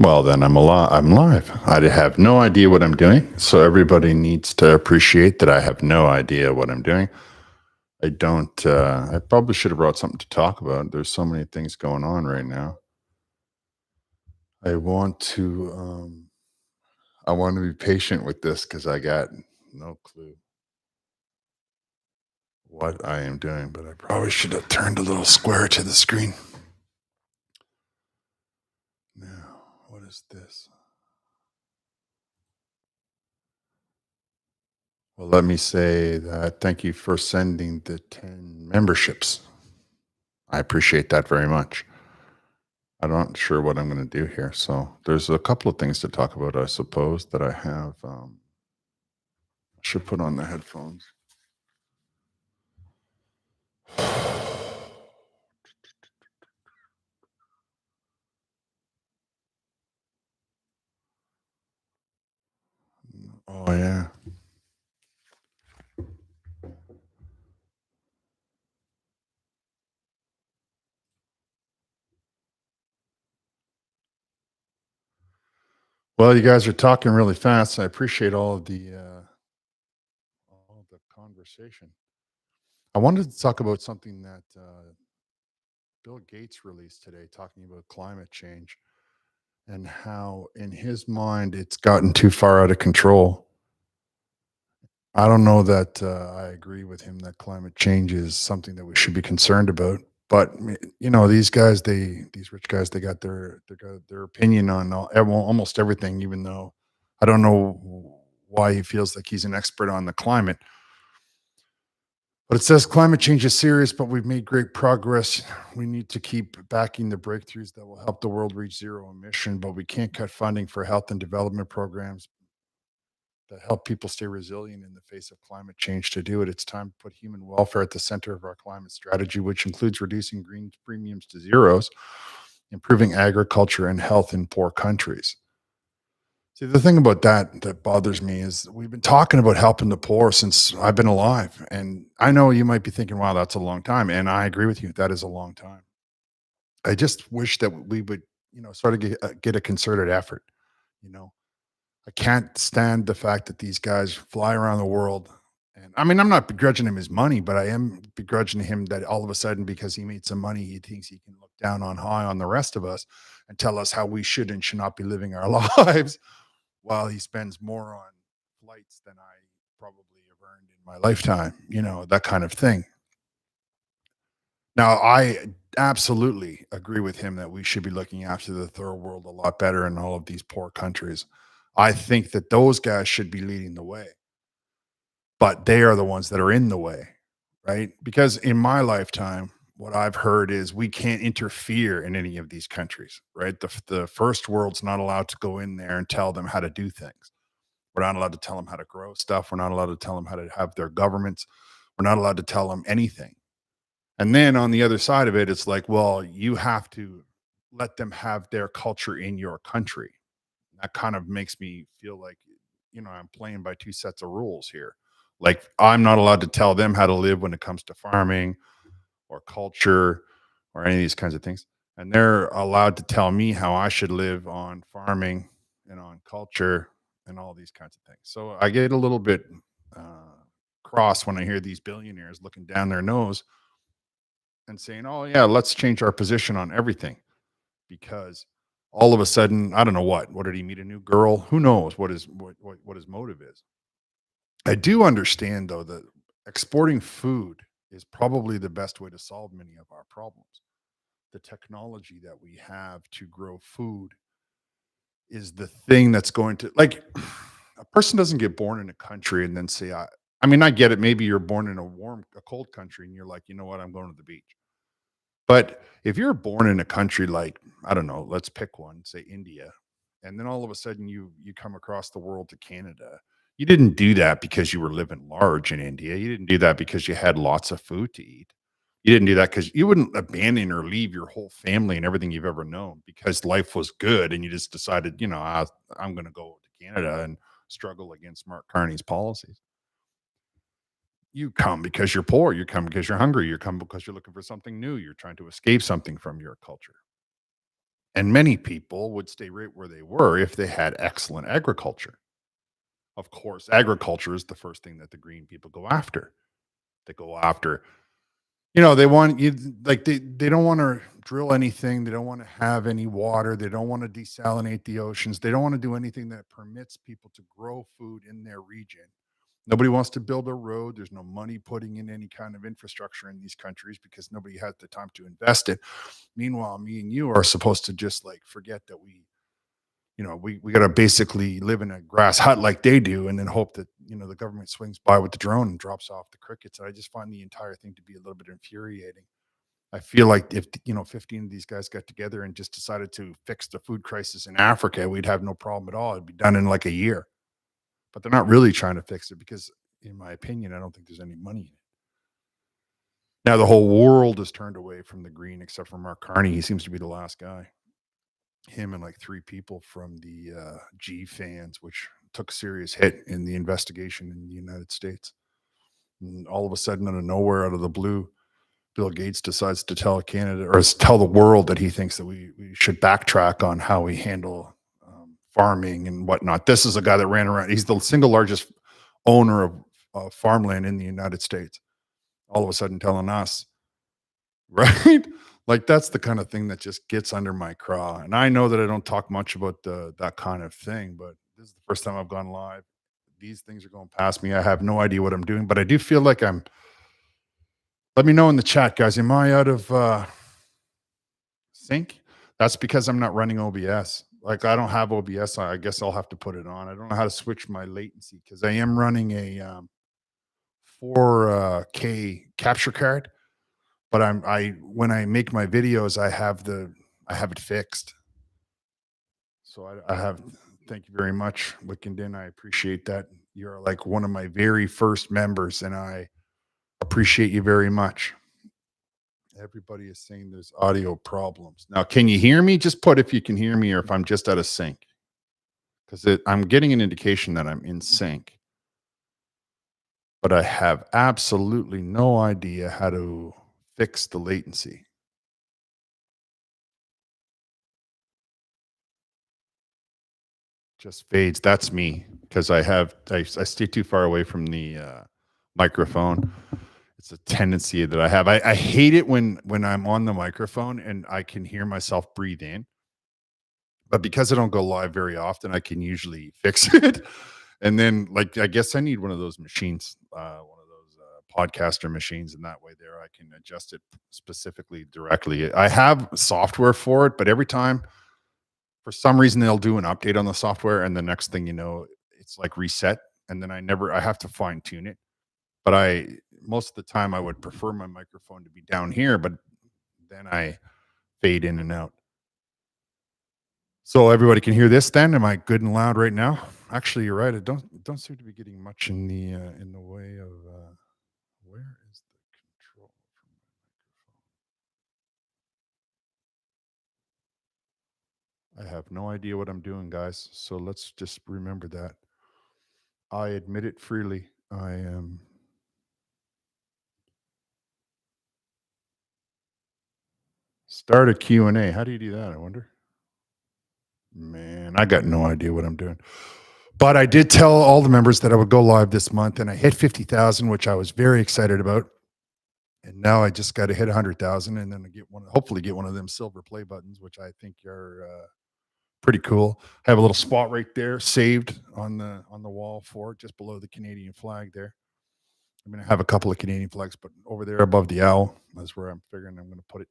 Well, then I'm alive. I'm live. I have no idea what I'm doing. So everybody needs to appreciate that I have no idea what I'm doing. I don't, I probably should have brought something to talk about. There's so many things going on right now. I want to, I want to be patient with this because I got no clue what I am doing, but I probably should have turned a little square to the screen. Now, what is this? Well, let me say that thank you for sending the 10 memberships. I appreciate that very much. I'm not sure what I'm going to do here. So there's a couple of things to talk about, I suppose, that I have. I should put on the headphones. Oh yeah. Well, you guys are talking really fast. I appreciate all the conversation. I wanted to talk about something that Bill Gates released today, talking about climate change and how, in his mind, it's gotten too far out of control. I don't know that I agree with him that climate change is something that we should be concerned about. But these guys, these rich guys, they got their opinion on almost everything. Even though I don't know why he feels like he's an expert on the climate, but it says climate change is serious, but we've made great progress. We need to keep backing the breakthroughs that will help the world reach zero emission, but we can't cut funding for health and development programs that help people stay resilient in the face of climate change. To do it, it's time to put human welfare at the center of our climate strategy, which includes reducing green premiums to zeros, improving agriculture and health in poor countries. See, the thing about that bothers me is we've been talking about helping the poor since I've been alive. And I know you might be thinking, wow, that's a long time. And I agree with you. That is a long time. I just wish that we would, sort of get a concerted effort. You know, I can't stand the fact that these guys fly around the world. And I mean, I'm not begrudging him his money, but I am begrudging him that all of a sudden, because he made some money, he thinks he can look down on high on the rest of us and tell us how we should and should not be living our lives while he spends more on flights than I probably have earned in my lifetime, that kind of thing. Now, I absolutely agree with him that we should be looking after the third world a lot better in all of these poor countries. I think that those guys should be leading the way, but they are the ones that are in the way, right? Because in my lifetime, what I've heard is we can't interfere in any of these countries, right? The first world's not allowed to go in there and tell them how to do things. We're not allowed to tell them how to grow stuff. We're not allowed to tell them how to have their governments. We're not allowed to tell them anything. And then on the other side of it, it's like, well, you have to let them have their culture in your country. That kind of makes me feel like, I'm playing by two sets of rules here. Like, I'm not allowed to tell them how to live when it comes to farming or culture or any of these kinds of things. And they're allowed to tell me how I should live on farming and on culture and all these kinds of things. So I get a little bit uh, cross when I hear these billionaires looking down their nose and saying, "Oh yeah, let's change our position on everything," because all of a sudden, I don't know what did he meet a new girl? Who knows what his motive is? I do understand though that exporting food is probably the best way to solve many of our problems. The technology that we have to grow food is the thing that's going to, like, a person doesn't get born in a country and then say, I mean, I get it. Maybe you're born in a cold country and you're like, you know what, I'm going to the beach. But if you're born in a country like, I don't know, let's pick one, say India, and then all of a sudden you come across the world to Canada. You didn't do that because you were living large in India. You didn't do that because you had lots of food to eat. You didn't do that because you wouldn't abandon or leave your whole family and everything you've ever known because life was good and you just decided, I'm going to go to Canada and struggle against Mark Carney's policies. You come because you're poor. You come because you're hungry. You come because you're looking for something new. You're trying to escape something from your culture. And many people would stay right where they were if they had excellent agriculture. Of course, agriculture is the first thing that the green people go after. They go after, they want you, like, they don't want to drill anything. They don't want to have any water. They don't want to desalinate the oceans. They don't want to do anything that permits people to grow food in their region. Nobody wants to build a road. There's no money putting in any kind of infrastructure in these countries because nobody has the time to invest it. Meanwhile, me and you are supposed to just like forget that we got to basically live in a grass hut like they do and then hope that, the government swings by with the drone and drops off the crickets. And I just find the entire thing to be a little bit infuriating. I feel like if, 15 of these guys got together and just decided to fix the food crisis in Africa, we'd have no problem at all. It'd be done in like a year. But they're not really trying to fix it because, in my opinion, I don't think there's any money in it. Now, the whole world is turned away from the green except for Mark Carney. He seems to be the last guy. Him and like three people from the G fans, which took a serious hit in the investigation in the United States. And all of a sudden, out of nowhere, out of the blue, Bill Gates decides to tell Canada or tell the world that he thinks that we should backtrack on how we handle farming and whatnot. This is a guy that ran around. He's the single largest owner of farmland in the United States. All of a sudden telling us, right? Like that's the kind of thing that just gets under my craw. And I know that I don't talk much about that kind of thing, but this is the first time I've gone live. These things are going past me. I have no idea what I'm doing, but I do feel like let me know in the chat, guys. Am I out of sync? That's because I'm not running OBS. Like I don't have OBS. I guess I'll have to put it on. I don't know how to switch my latency because I am running a 4K capture card. But when I make my videos, I have it fixed. So I have. Thank you very much, Wickenden. I appreciate that. You're like one of my very first members, and I appreciate you very much. Everybody is saying there's audio problems. Now, can you hear me? Just put if you can hear me or if I'm just out of sync. Because I'm getting an indication that I'm in sync. But I have absolutely no idea how to fix the latency. Just fades. That's me because I stay too far away from the microphone. It's a tendency that I have. I hate it when I'm on the microphone and I can hear myself breathe in. But because I don't go live very often, I can usually fix it. And then, like, I guess I need one of those machines, one of those podcaster machines, and that way there I can adjust it specifically directly. I have software for it, but every time, for some reason, they'll do an update on the software, and the next thing you know, it's like reset, and then I have to fine tune it. But most of the time, I would prefer my microphone to be down here, but then I fade in and out. So everybody can hear this then? Am I good and loud right now? Actually, you're right. I don't seem to be getting much in the way of where is the control from my microphone? I have no idea what I'm doing, guys. So let's just remember that. I admit it freely. I am start a Q&A. How do you do that? I wonder. Man, I got no idea what I'm doing. But I did tell all the members that I would go live this month, and I hit 50,000, which I was very excited about. And now I just got to hit 100,000, and then hopefully get one of them silver play buttons, which I think are pretty cool. I have a little spot right there saved on the wall for it, just below the Canadian flag there. I'm going to have a couple of Canadian flags, but over there above the owl, that's where I'm figuring I'm going to put it.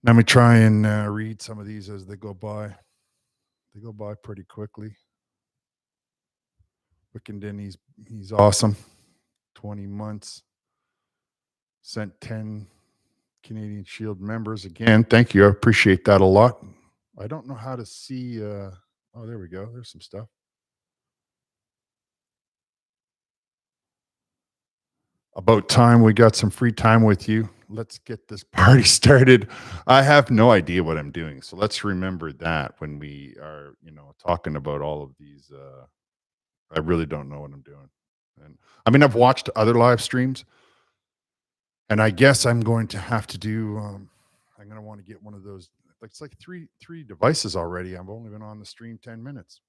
Let me try and read some of these as they go by. They go by pretty quickly. Wickenden, he's awesome. 20 months. Sent 10 Canadian Shield members again. Thank you. I appreciate that a lot. I don't know how to see. Oh, there we go. There's some stuff. About time we got some free time with you. Let's get this party started. I have no idea what I'm doing. So let's remember that when we are, talking about all of these. I really don't know what I'm doing. And I mean, I've watched other live streams, and I guess I'm going to have to do, I'm going to want to get one of those it's like three devices already. I've only been on the stream 10 minutes.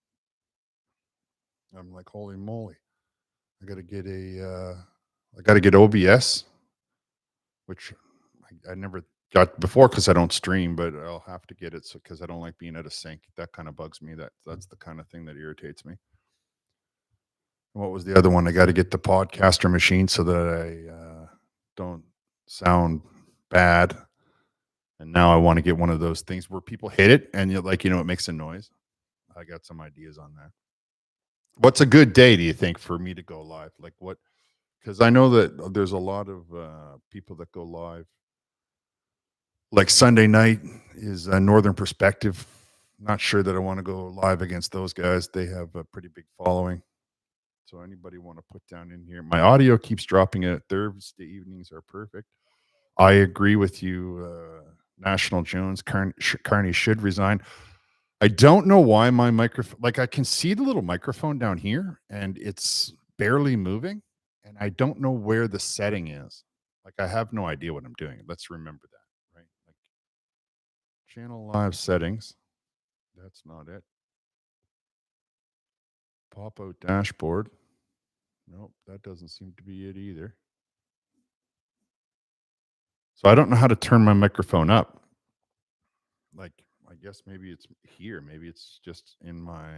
I'm like, holy moly. I got to get I got to get OBS, which I never got before because I don't stream, but I'll have to get it because I don't like being out of sync. That kind of bugs me. That's the kind of thing that irritates me. What was the other one? I got to get the podcaster machine so that I don't sound bad. And now I want to get one of those things where people hit it and you're like, it makes a noise. I got some ideas on that. What's a good day, do you think, for me to go live? Like what? Because I know that there's a lot of people that go live. Like Sunday night is a Northern Perspective. Not sure that I want to go live against those guys. They have a pretty big following. So anybody want to put down in here? My audio keeps dropping out. Thursday evenings are perfect. I agree with you, National Jones. Carney should resign. I don't know why my microphone, like I can see the little microphone down here and it's barely moving. And I don't know where the setting is. Like I have no idea what I'm doing. Let's remember that, right? Like channel live settings. That's not it. Pop out dashboard. Nope, that doesn't seem to be it either. So I don't know how to turn my microphone up. Like, I guess maybe it's here. Maybe it's just in my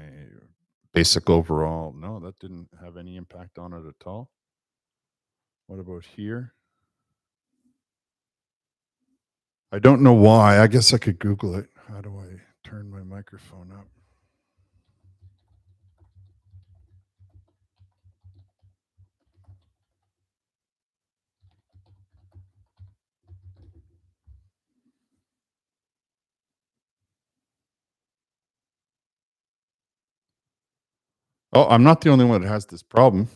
basic overall. No, that didn't have any impact on it at all. What about here? I don't know why. I guess I could Google it. How do I turn my microphone up? Oh, I'm not the only one that has this problem.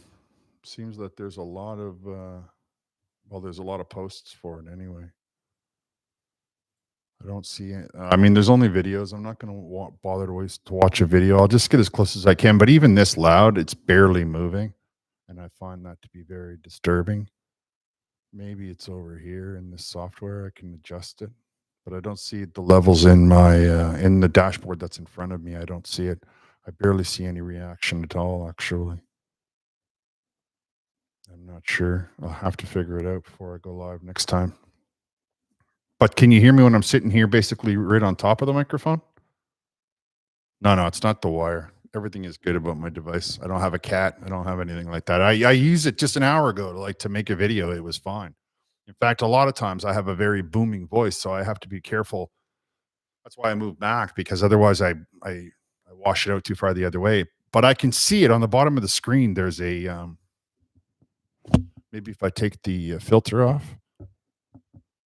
Seems that there's a lot of there's a lot of posts for it anyway. I don't see it. I mean, there's only videos. I'm not going to bother to watch a video. I'll just get as close as I can. But even this loud, it's barely moving, and I find that to be very disturbing. Maybe it's over here in this software. I can adjust it, but I don't see the levels in my in the dashboard that's in front of me. I don't see it. I barely see any reaction at all, actually. I'm not sure. I'll have to figure it out before I go live next time. But can you hear me when I'm sitting here basically right on top of the microphone? No, it's not the wire. Everything is good about my device. I don't have a cat. I don't have anything like that. I used it just an hour ago to make a video. It was fine. In fact, a lot of times I have a very booming voice, so I have to be careful. That's why I moved back, because otherwise I wash it out too far the other way. But I can see it on the bottom of the screen. There's a maybe if I take the filter off.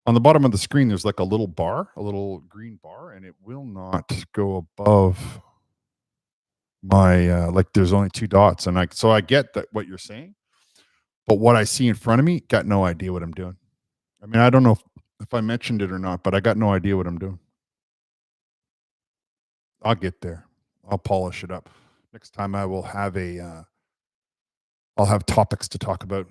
On the bottom of the screen, there's like a little bar, a little green bar, and it will not go above my like there's only two dots. And I get that what you're saying, but what I see in front of me, got no idea what I'm doing. I mean, I don't know if I mentioned it or not, but I got no idea what I'm doing. I'll get there. I'll polish it up. Next time I will have I'll have topics to talk about.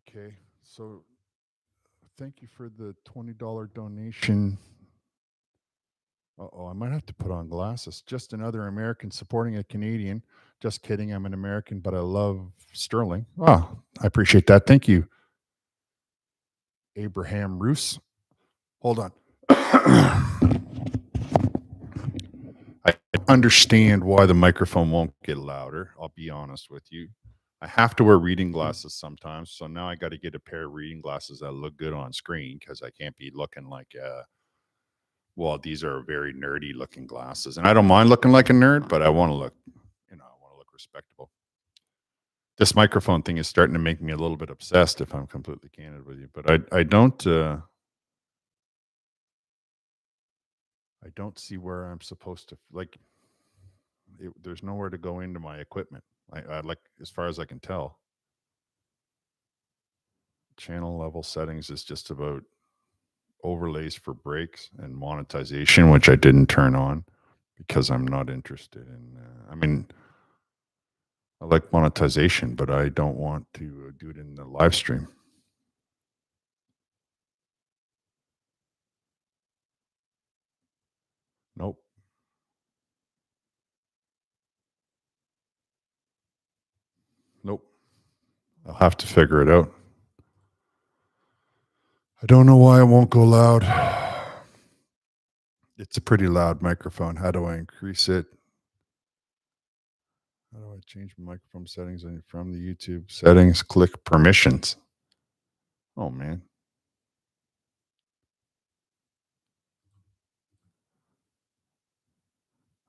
Okay. So thank you for the $20 donation. I might have to put on glasses. Just another American supporting a Canadian. Just kidding. I'm an American, but I love Sterling. Oh, I appreciate that. Thank you, Abraham Roos. Hold on. I understand why the microphone won't get louder. I'll be honest with you. I have to wear reading glasses sometimes. So now I got to get a pair of reading glasses that look good on screen, because I can't be looking like these are very nerdy looking glasses. And I don't mind looking like a nerd, but I want to look, I want to look respectable. This microphone thing is starting to make me a little bit obsessed, if I'm completely candid with you. But I don't see where I'm supposed to, like, there's nowhere to go into my equipment. I like, as far as I can tell. Channel level settings is just about overlays for breaks and monetization, which I didn't turn on because I'm not interested in. I mean, a like monetization, but I don't want to do it in the live stream. Nope. Nope. I'll have to figure it out. I don't know why it won't go loud. It's a pretty loud microphone. How do I increase it? How do I change my microphone settings from the YouTube settings? Click permissions. Oh man.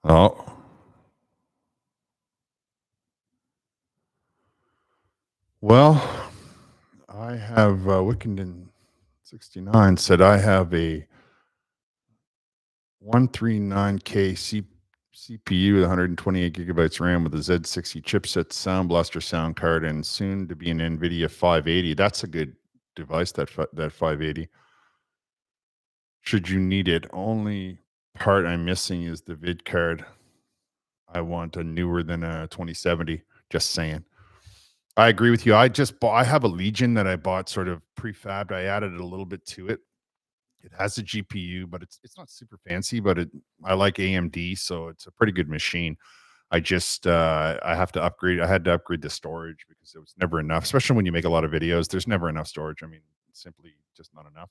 Oh. Well, I have Wickenden 69 said I have a 139K CPU with 128 gigabytes RAM with a Z60 chipset, Sound Blaster sound card, and soon to be an NVIDIA 580. That's a good device, that 580. Should you need it, only part I'm missing is the vid card. I want a newer than a 2070. Just saying. I agree with you. I have a Legion that I bought sort of prefabbed. I added a little bit to it. It has a GPU, but it's not super fancy, but I like AMD, so it's a pretty good machine. I have to upgrade. I had to upgrade the storage because it was never enough, especially when you make a lot of videos. There's never enough storage. I mean, simply just not enough.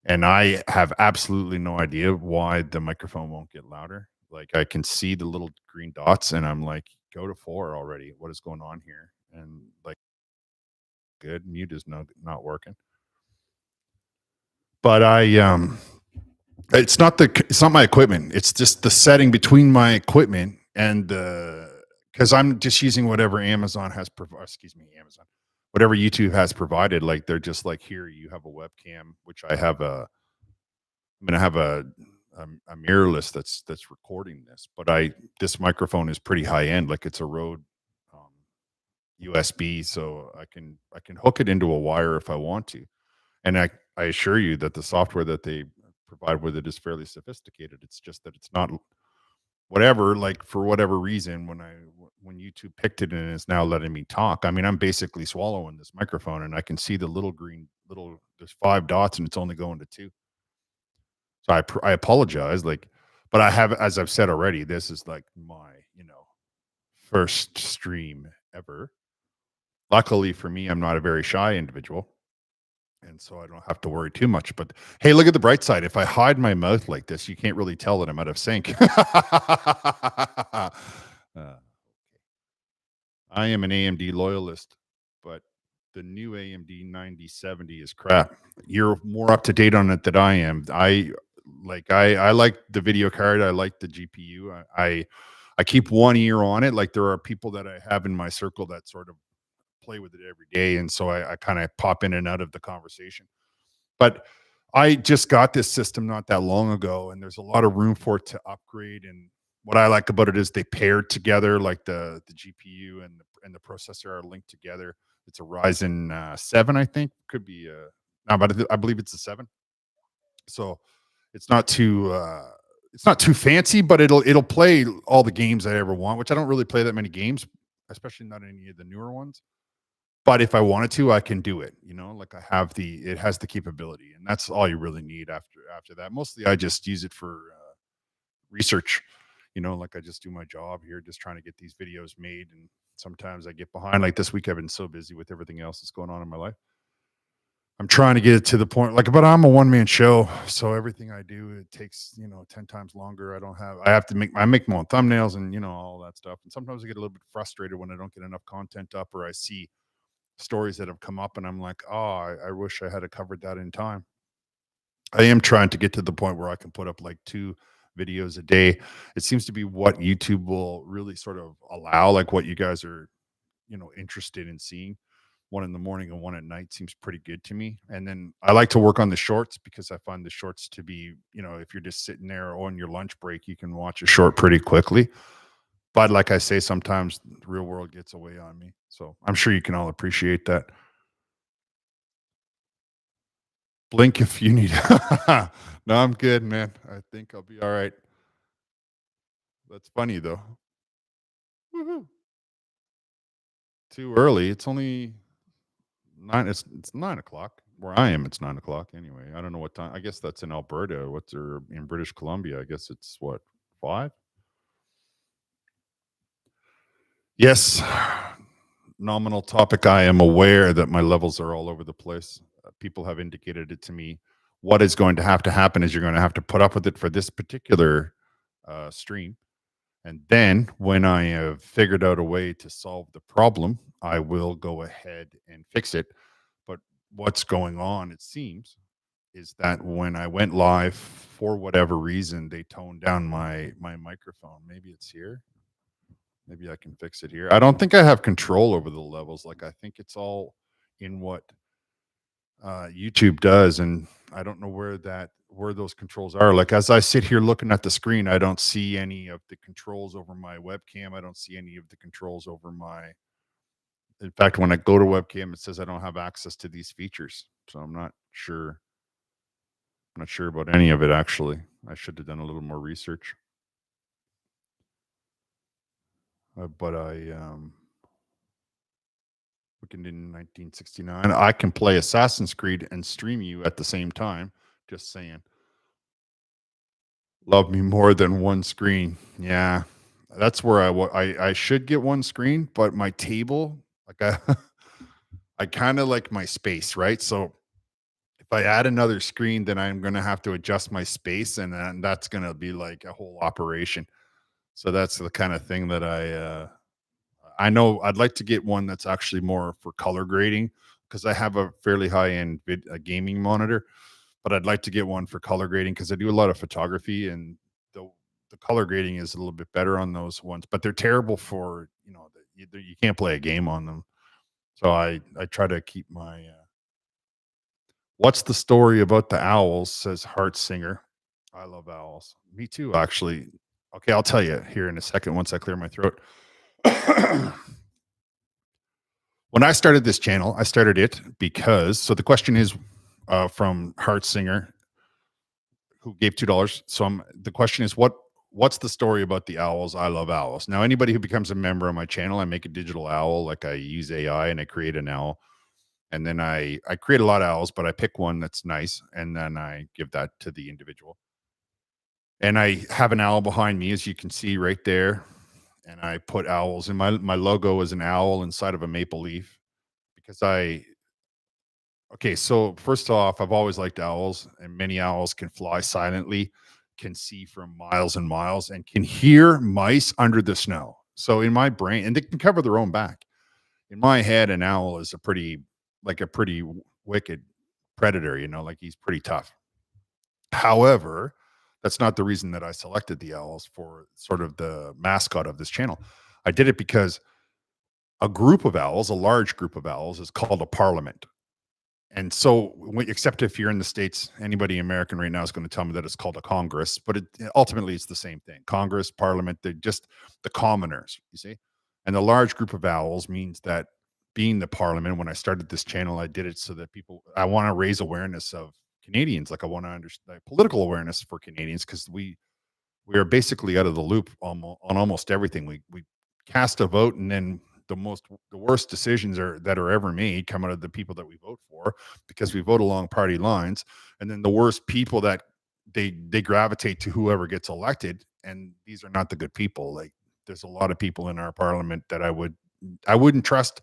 And I have absolutely no idea why the microphone won't get louder. Like I can see the little green dots and I'm like, go to 4 already. What is going on here? And like good mute is not working. But it's not my equipment. It's just the setting between my equipment and because I'm just using whatever Amazon has excuse me, Amazon. Whatever YouTube has provided, like they're just like, here you have a webcam, which I'm gonna have a mirrorless that's recording this, but this microphone is pretty high end, like it's a Rode USB, so I can hook it into a wire if I want to, and I assure you that the software that they provide with it is fairly sophisticated. It's just that it's not whatever, like for whatever reason when YouTube picked it and is now letting me talk. I mean, I'm basically swallowing this microphone, and I can see the little green little there's 5 dots, and it's only going to 2. So I apologize, like, but I have, as I've said already, this is like my, first stream ever. Luckily for me, I'm not a very shy individual, and so I don't have to worry too much. But hey, look at the bright side. If I hide my mouth like this, you can't really tell that I'm out of sync. I am an AMD loyalist, but the new AMD 9070 is crap. You're more up to date on it than I am. I like the video card. I like the GPU. I keep one ear on it. Like there are people that I have in my circle that sort of play with it every day, and so I kind of pop in and out of the conversation. But I just got this system not that long ago, and there's a lot of room for it to upgrade. And what I like about it is they paired together, like the GPU and the processor are linked together. It's a Ryzen 7, I think. Could be no, but I believe it's a 7. So it's not too fancy, but it'll play all the games I ever want, which I don't really play that many games, especially not any of the newer ones. But if I wanted to, I can do it. Like it has the capability, and that's all you really need after that. Mostly, I just use it for research. Like I just do my job here, just trying to get these videos made, and sometimes I get behind. Like this week, I've been so busy with everything else that's going on in my life. I'm trying to get it to the point, like, but I'm a one man show, so everything I do it takes 10 times longer. I have to make my own thumbnails and all that stuff. And sometimes I get a little bit frustrated when I don't get enough content up, or I see stories that have come up and I'm like, oh, I wish I had covered that in time. I am trying to get to the point where I can put up like 2 videos a day. It seems to be what YouTube will really sort of allow, like what you guys are, interested in seeing. One in the morning and one at night seems pretty good to me. And then I like to work on the shorts because I find the shorts to be, if you're just sitting there on your lunch break, you can watch a short pretty quickly. But like I say, sometimes the real world gets away on me. So I'm sure you can all appreciate that. Blink if you need. No, I'm good, man. I think I'll be all right. That's funny though. Woohoo. too early. It's only 9. It's 9 o'clock. Where I am, it's 9 o'clock anyway. I don't know what time. I guess that's in Alberta. What's there in British Columbia? I guess it's what, 5? Yes. Nominal topic. I am aware that my levels are all over the place. People have indicated it to me. What is going to have to happen is you're going to have to put up with it for this particular stream. And then when I have figured out a way to solve the problem, I will go ahead and fix it. But what's going on, it seems, is that when I went live, for whatever reason, they toned down my microphone. Maybe it's here. Maybe I can fix it here. I don't think I have control over the levels. Like, I think it's all in what YouTube does, and I don't know where those controls are. Like, as I sit here looking at the screen, I don't see any of the controls over my webcam. I don't see any of the controls over my. In fact, when I go to webcam, it says I don't have access to these features. So I'm not sure. I'm not sure about any of it, actually. I should have done a little more research. But looking in 1969, I can play Assassin's Creed and stream you at the same time. Just saying. Love me more than one screen. Yeah, that's where I should get one screen, but my table, like I kind of like my space, right? So if I add another screen, then I'm going to have to adjust my space, and then that's going to be like a whole operation. So that's the kind of thing that I know I'd like to get one that's actually more for color grading, because I have a fairly high end gaming monitor, but I'd like to get one for color grading because I do a lot of photography, and the color grading is a little bit better on those ones, but they're terrible for, you can't play a game on them. So I try to keep my what's the story about the owls, says Heart Singer. I love owls. Me too, actually. Okay, I'll tell you here in a second once I clear my throat. When I started this channel, I started it because, so the question is from Heart Singer, who gave $2. So the question is, what's the story about the owls? I love owls. Now, anybody who becomes a member of my channel, I make a digital owl. Like, I use AI and I create an owl, and then I create a lot of owls, but I pick one that's nice, and then I give that to the individual. And I have an owl behind me, as you can see right there. And I put owls in my logo is an owl inside of a maple leaf, because okay, so first off, I've always liked owls, and many owls can fly silently, can see from miles and miles, and can hear mice under the snow. So in my brain, and they can cover their own back. In my head, an owl is a pretty wicked predator, like he's pretty tough. However, that's not the reason that I selected the owls for sort of the mascot of this channel. I did it because a group of owls, a large group of owls, is called a parliament. And so, except if you're in the States, anybody American right now is going to tell me that it's called a Congress, but ultimately it's the same thing. Congress, Parliament, they're just the commoners, you see? And the large group of owls means that, being the Parliament, when I started this channel, I did it so that I want to raise awareness of Canadians. Like, I want to understand political awareness for Canadians, because we are basically out of the loop on almost everything. We cast a vote, and then the worst decisions that are ever made come out of the people that we vote for, because we vote along party lines, and then the worst people that they gravitate to whoever gets elected, and these are not the good people. Like, there's a lot of people in our parliament that I wouldn't trust.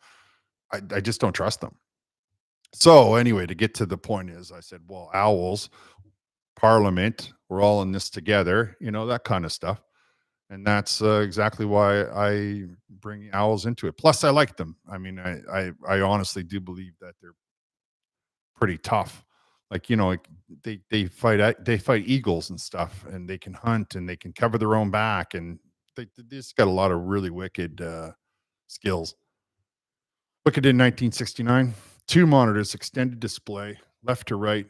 I just don't trust them. So anyway, to get to the point is, I said, well, owls, parliament, we're all in this together, that kind of stuff. And that's exactly why I bring owls into it. Plus, I like them. I mean, I honestly do believe that they're pretty tough. Like, they fight eagles and stuff, and they can hunt, and they can cover their own back, and they just got a lot of really wicked skills. Look at it in 1969. 2 monitors, extended display, left to right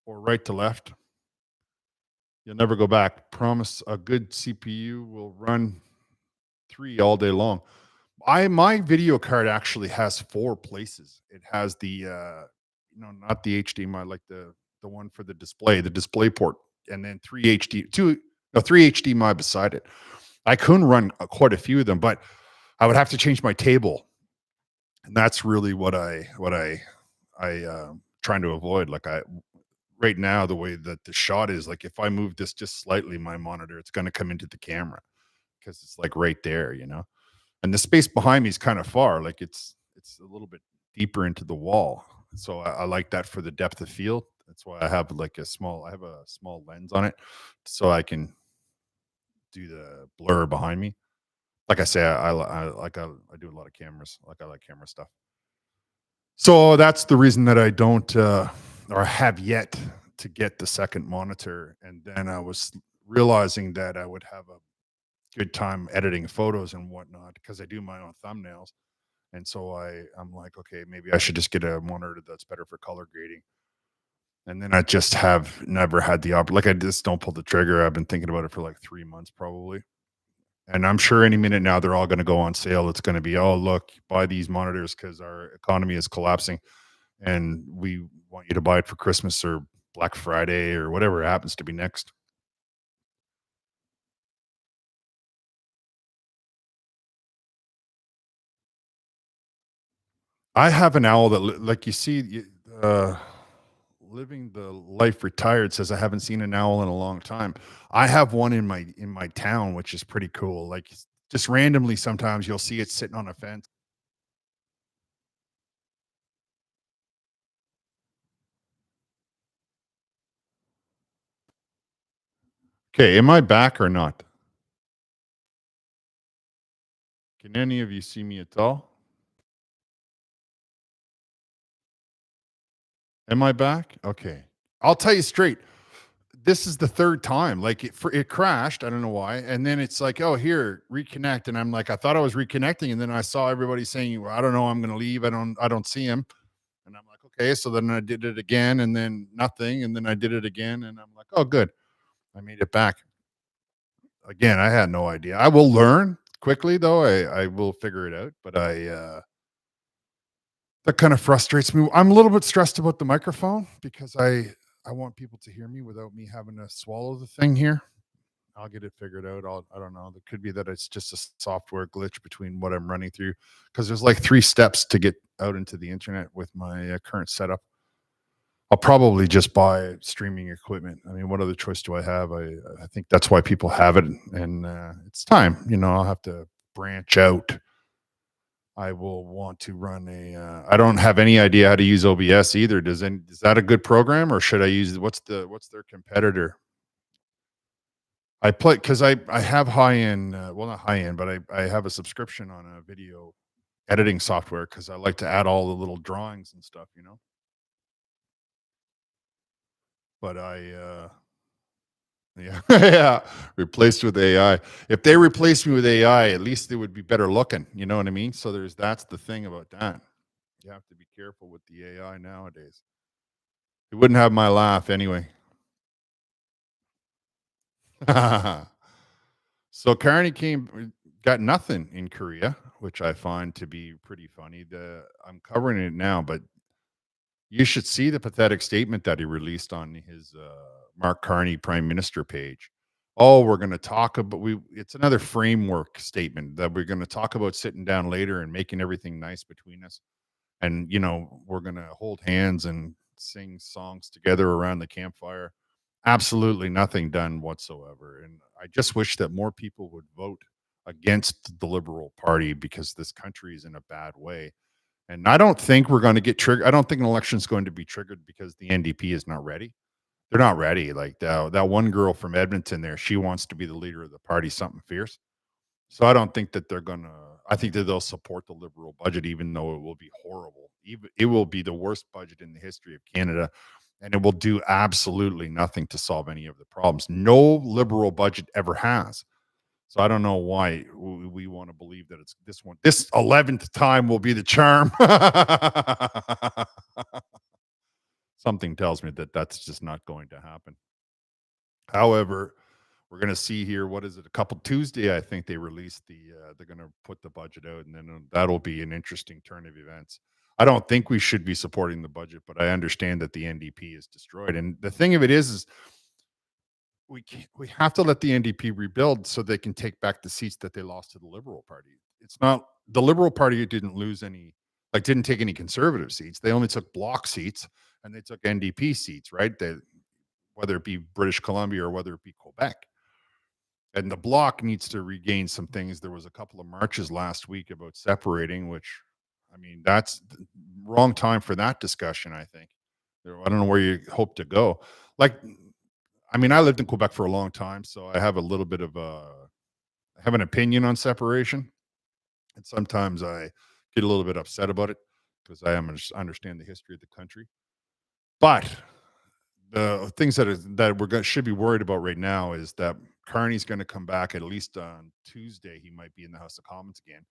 or right to left. You'll never go back. Promise a good CPU will run 3 all day long. My video card actually has 4 places. It has the not the HDMI, like the one for the display port, and then 3 HDMI beside it. I couldn't run quite a few of them, but I would have to change my table. And that's really what I trying to avoid. Like I right now, the way that the shot is, like if I move this just slightly, my monitor, it's going to come into the camera because it's like right there, you know. And the space behind me is kind of far, like it's a little bit deeper into the wall. So I like that for the depth of field. That's why I have a small lens on it, so I can do the blur behind me. Like I say, I do a lot of cameras. Like I like camera stuff. So that's the reason that I don't or have yet to get the second monitor. And then I was realizing that I would have a good time editing photos and whatnot because I do my own thumbnails. And so I'm like, okay, maybe I should just get a monitor that's better for color grading. And then I just have never had the like I just don't pull the trigger. I've been thinking about it for like 3 months probably. And I'm sure any minute now they're all going to go on sale. It's going to be, oh, look, buy these monitors because our economy is collapsing and we want you to buy it for Christmas or Black Friday or whatever happens to be next. I have an owl that, like you see, living the life retired says I haven't seen an owl in a long time. I have one in my town, which is pretty cool. Like just randomly, sometimes you'll see it sitting on a fence. Okay, am I back or not? Can any of you see me at all? Am I back? Okay. I'll tell you straight. This is the third time. Like it crashed. I don't know why. And then it's like, oh, here, reconnect. And I'm like, I thought I was reconnecting. And then I saw everybody saying, well, I don't know, I'm gonna leave. I don't see him. And I'm like, okay. So then I did it again and then nothing. And then I did it again. And I'm like, oh, good. I made it back. Again, I had no idea. I will learn quickly though. I will figure it out. But that kind of frustrates me. I'm a little bit stressed about the microphone because I want people to hear me without me having to swallow the thing here. I'll get it figured out. I don't know. It could be that it's just a software glitch between what I'm running through because there's like 3 steps to get out into the internet with my current setup. I'll probably just buy streaming equipment. I mean, what other choice do I have? I think that's why people have it, and it's time. You know, I'll have to branch out. I will want to run a. I don't have any idea how to use OBS either. Is that a good program, or should I use what's their competitor? I play because I have high end, well, not high end, but I have a subscription on a video editing software because I like to add all the little drawings and stuff, you know. But yeah, yeah, replaced with AI. If they replaced me with AI, at least they would be better looking. You know what I mean? So that's the thing about that. You have to be careful with the AI nowadays. It wouldn't have my laugh anyway. So Carney got nothing in Korea, which I find to be pretty funny. The I'm covering it now, but you should see the pathetic statement that he released on his Mark Carney Prime Minister page. Oh, we're going to talk about we. It's another framework statement that we're going to talk about sitting down later and making everything nice between us, and we're going to hold hands and sing songs together around the campfire. Absolutely nothing done whatsoever, and I just wish that more people would vote against the Liberal Party because this country is in a bad way, and I don't think we're going to get triggered. I don't think an election is going to be triggered because the NDP is not ready. They're not ready. Like that one girl from Edmonton there, she wants to be the leader of the party, something fierce. So I don't think that they're going to, I think that they'll support the Liberal budget, even though it will be horrible. Even, it will be the worst budget in the history of Canada. And it will do absolutely nothing to solve any of the problems. No Liberal budget ever has. So I don't know why we want to believe that it's this one. This 11th time will be the charm. Something tells me that that's just not going to happen. However, we're going to see here. What is it? A couple Tuesday, I think they released the. They're going to put the budget out, and then that'll be an interesting turn of events. I don't think we should be supporting the budget, but I understand that the NDP is destroyed. And the thing of it is we have to let the NDP rebuild so they can take back the seats that they lost to the Liberal Party. It's not the Liberal Party didn't lose any. Like, didn't take any conservative seats. They only took bloc seats and they took NDP seats, right? They, whether it be British Columbia or whether it be Quebec. And the bloc needs to regain some things. There was a couple of marches last week about separating, which, I mean, that's the wrong time for that discussion, I think. I don't know where you hope to go. Like, I mean, I lived in Quebec for a long time, so I have a little bit of I have an opinion on separation. And sometimes I get a little bit upset about it because understand the history of the country. But the things that should be worried about right now is that Carney's going to come back at least on Tuesday. He might be in the House of Commons again,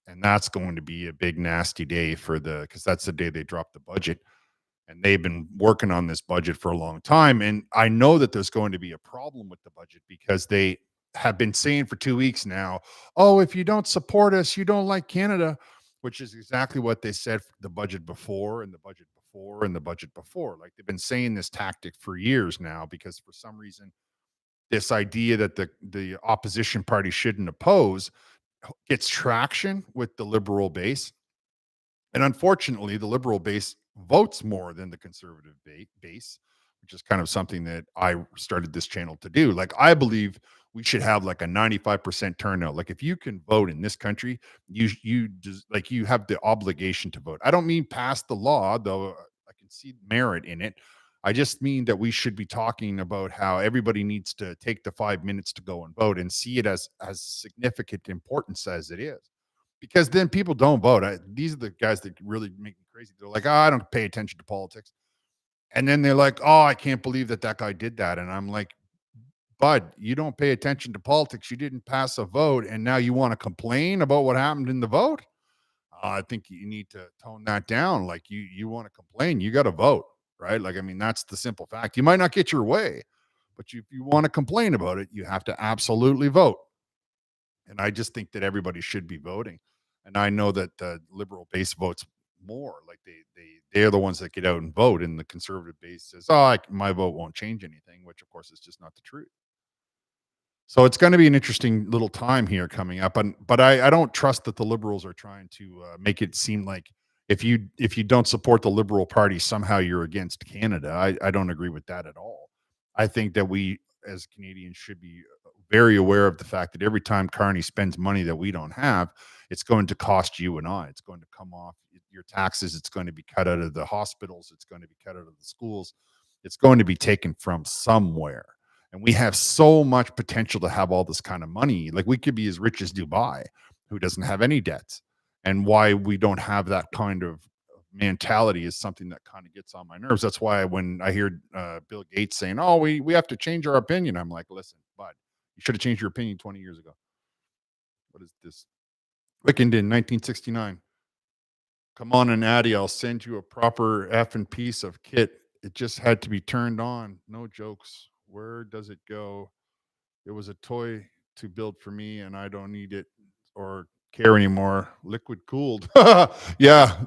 and that's going to be a big nasty day for the because that's the day they drop the budget, and they've been working on this budget for a long time. And I know that there's going to be a problem with the budget because they have been saying for 2 weeks now, oh, if you don't support us, you don't like Canada, which is exactly what they said for the budget before and the budget before and the budget before. Like they've been saying this tactic for years now because for some reason, this idea that the opposition party shouldn't oppose gets traction with the liberal base, and unfortunately, the liberal base votes more than the conservative base, which is kind of something that I started this channel to do. Like, I believe we should have like a 95% turnout. Like, if you can vote in this country, like you have the obligation to vote. I don't mean pass the law, though I can see merit in it. I just mean that we should be talking about how everybody needs to take the 5 minutes to go and vote and see it as significant importance as it is because then people don't vote. These are the guys that really make me crazy. They're like, "Oh, I don't pay attention to politics," and then they're like, "Oh, I can't believe that that guy did that." And I'm like, "Bud, you don't pay attention to politics. You didn't pass a vote, and now you want to complain about what happened in the vote? I think you need to tone that down. Like you want to complain, you got to vote, right? Like I mean, that's the simple fact. You might not get your way, but if you want to complain about it, you have to absolutely vote." And I just think that everybody should be voting. And I know that the liberal base votes more. Like they're the ones that get out and vote, and the conservative base says, "Oh, my vote won't change anything," which of course is just not the truth. So it's going to be an interesting little time here coming up, and but I don't trust that the liberals are trying to make it seem like if you don't support the Liberal Party somehow you're against Canada. I don't agree with that at all. I think that we as Canadians should be very aware of the fact that every time Carney spends money that we don't have, it's going to cost you and I. It's going to come off your taxes. It's going to be cut out of the hospitals. It's going to be cut out of the schools. It's going to be taken from somewhere, and we have so much potential to have all this kind of money. Like we could be as rich as Dubai, who doesn't have any debts. And why we don't have that kind of mentality is something that kind of gets on my nerves. That's why when I hear Bill Gates saying, "Oh, we have to change our opinion," I'm like, "Listen, bud, you should have changed your opinion 20 years ago." What is this? Wickenden, 1969. Come on and Addy, I'll send you a proper effing piece of kit. It just had to be turned on. No jokes. Where does it go? It was a toy to build for me, and I don't need it or care anymore. Liquid cooled. Yeah,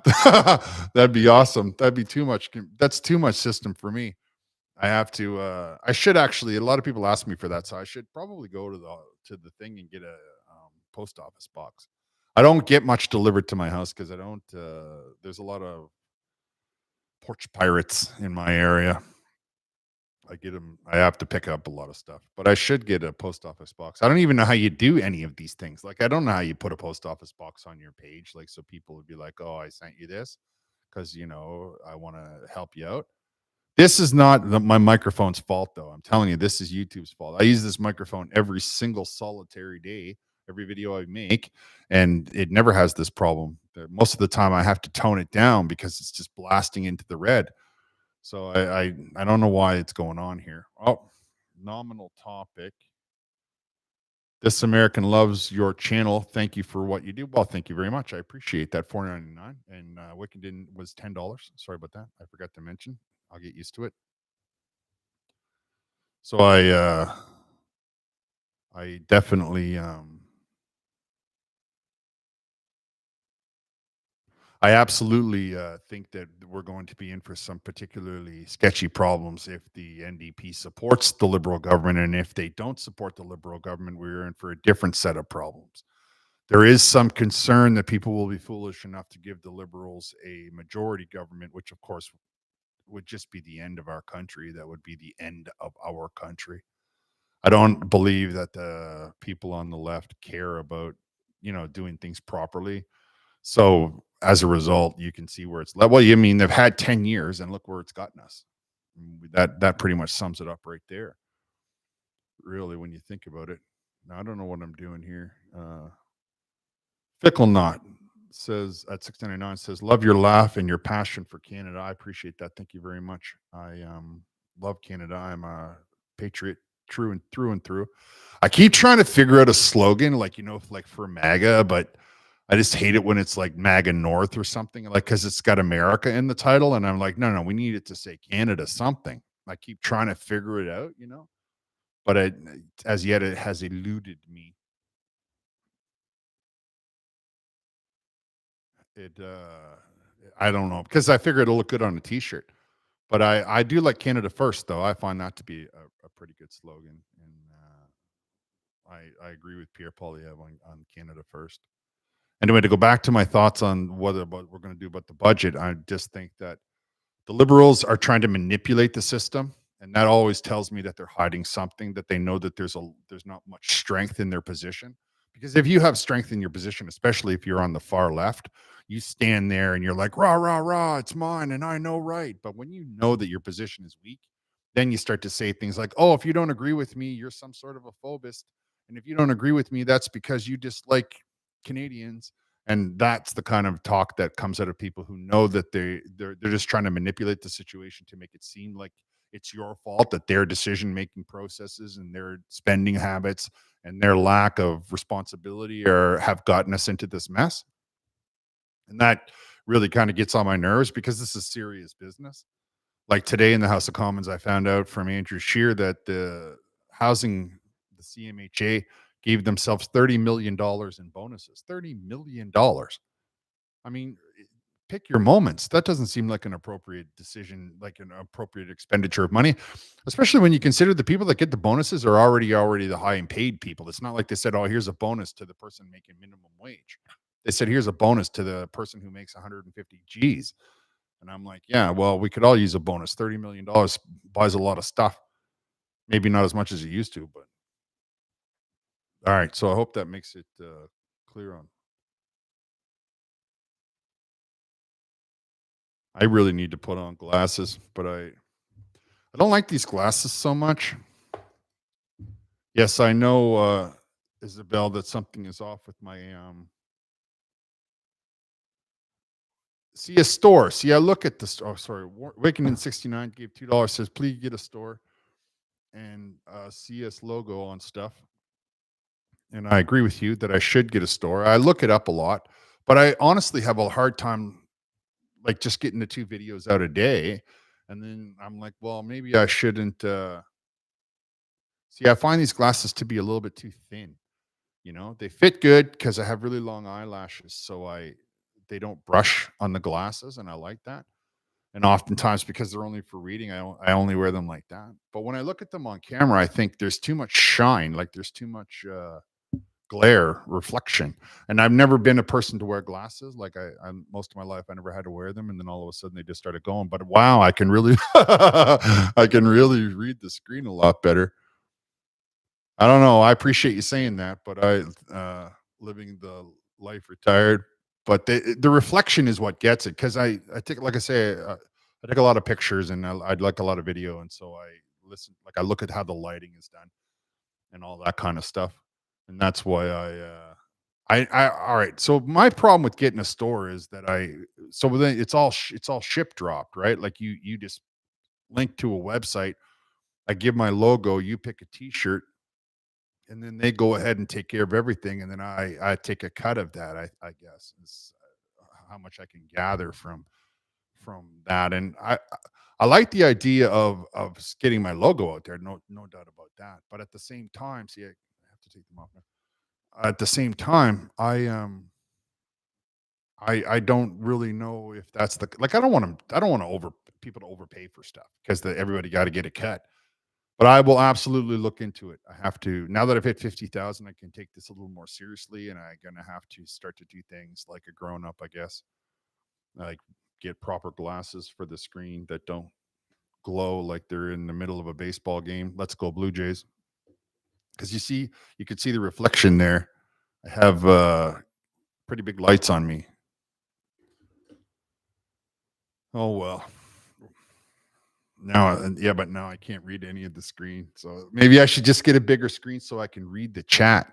that'd be awesome. That'd be too much. That's too much system for me. I have to. I should actually. A lot of people ask me for that, so I should probably go to the thing and get a post office box. I don't get much delivered to my house because I don't. There's a lot of porch pirates in my area. I get them. I have to pick up a lot of stuff, but I should get a post office box. I don't even know how you do any of these things. Like, I don't know how you put a post office box on your page, like, so people would be like, "Oh, I sent you this because I want to help you out." This is not my microphone's fault, though. I'm telling you, this is YouTube's fault. I use this microphone every single solitary day, every video I make, and it never has this problem. Most of the time, I have to tone it down because it's just blasting into the red. So I don't know why it's going on here. Oh, nominal topic. This American loves your channel. Thank you for what you do. Well, thank you very much. I appreciate that. $4.99 and Wickenden was $10. Sorry about that. I forgot to mention. I'll get used to it. So I definitely I absolutely think that we're going to be in for some particularly sketchy problems if the NDP supports the Liberal government. And if they don't support the Liberal government, we're in for a different set of problems. There is some concern that people will be foolish enough to give the Liberals a majority government, which, of course, would just be the end of our country. That would be the end of our country. I don't believe that the people on the left care about, doing things properly. So as a result, you can see where it's well, you mean they've had 10 years and look where it's gotten us. That pretty much sums it up right there, really, when you think about it. Now, I don't know what I'm doing here. Fickle Knot says at 699 says, love your laugh and your passion for Canada. I appreciate that. Thank you very much. I love Canada. I'm a patriot through and through. I keep trying to figure out a slogan, like, like for MAGA, but I just hate it when it's like MAGA North or something, like, because it's got America in the title. And I'm like, no, we need it to say Canada something. I keep trying to figure it out, but as yet it has eluded me. It I don't know, because I figure it'll look good on a t-shirt. But I do like Canada First, though. I find that to be a pretty good slogan, and I agree with Pierre Poilievre on Canada First. Anyway, to go back to my thoughts on what we're going to do about the budget, I just think that the Liberals are trying to manipulate the system, and that always tells me that they're hiding something, that they know that there's not much strength in their position. Because if you have strength in your position, especially if you're on the far left, you stand there and you're like, rah, rah, rah, it's mine and I know right. But when you know that your position is weak, then you start to say things like, oh, if you don't agree with me, you're some sort of a phobist. And if you don't agree with me, that's because you dislike Canadians. And that's the kind of talk that comes out of people who know that they're just trying to manipulate the situation to make it seem like it's your fault, that their decision making processes and their spending habits and their lack of responsibility or have gotten us into this mess. And that really kind of gets on my nerves, because this is serious business. Like today in the House of Commons, I found out from Andrew Scheer that the CMHA gave themselves $30 million in bonuses. $30 million. I mean, pick your moments. That doesn't seem like an appropriate decision, like an appropriate expenditure of money, especially when you consider the people that get the bonuses are already the high and paid people. It's not like they said, "Oh, here's a bonus to the person making minimum wage." They said, "Here's a bonus to the person who makes 150 G's." And I'm like, "Yeah, well, we could all use a bonus. $30 million buys a lot of stuff. Maybe not as much as it used to, but all right." So I hope that makes it clear on. I really need to put on glasses, but I don't like these glasses so much. Yes, I know, Isabel, that something is off with my see a store. See, I look at the store. Oh, sorry. Waking in 69 gave $2, says, please get a store and CS logo on stuff. And I agree with you that I should get a store. I look it up a lot, but I honestly have a hard time like just getting the 2 videos out a day. And then I'm like, well, maybe I shouldn't see. I find these glasses to be a little bit too thin. They fit good because I have really long eyelashes, so they don't brush on the glasses, and I like that. And oftentimes, because they're only for reading, I only wear them like that. But when I look at them on camera, I think there's too much shine, like there's too much glare, reflection. And I've never been a person to wear glasses. Like I'm most of my life, I never had to wear them, and then all of a sudden they just started going. But wow, I can really, I can really read the screen a lot better. I don't know. I appreciate you saying that, but living the life retired. But the reflection is what gets it, because I take, like I say, I take a lot of pictures, and I'd like a lot of video, and so I listen, like I look at how the lighting is done and all that kind of stuff, and that's why I all right. So my problem with getting a store is that so then it's all ship dropped, right? Like you just link to a website. I give my logo, you pick a T-shirt, and then they go ahead and take care of everything, and then I take a cut of that. I guess is how much I can gather from that, and I like the idea of getting my logo out there. No doubt about that. But at the same time, see, I have to take them off now. At the same time, I don't really know if that's the like. I don't want to over people to overpay for stuff because everybody got to get a cut. But I will absolutely look into it. I have to now that I've hit 50,000, I can take this a little more seriously, and I'm gonna have to start to do things like a grown up, I guess. Like get proper glasses for the screen that don't glow like they're in the middle of a baseball game. Let's go Blue Jays. Because you could see the reflection there. I have pretty big lights on me. Oh well. Now, yeah, but now I can't read any of the screen. So maybe I should just get a bigger screen so I can read the chat.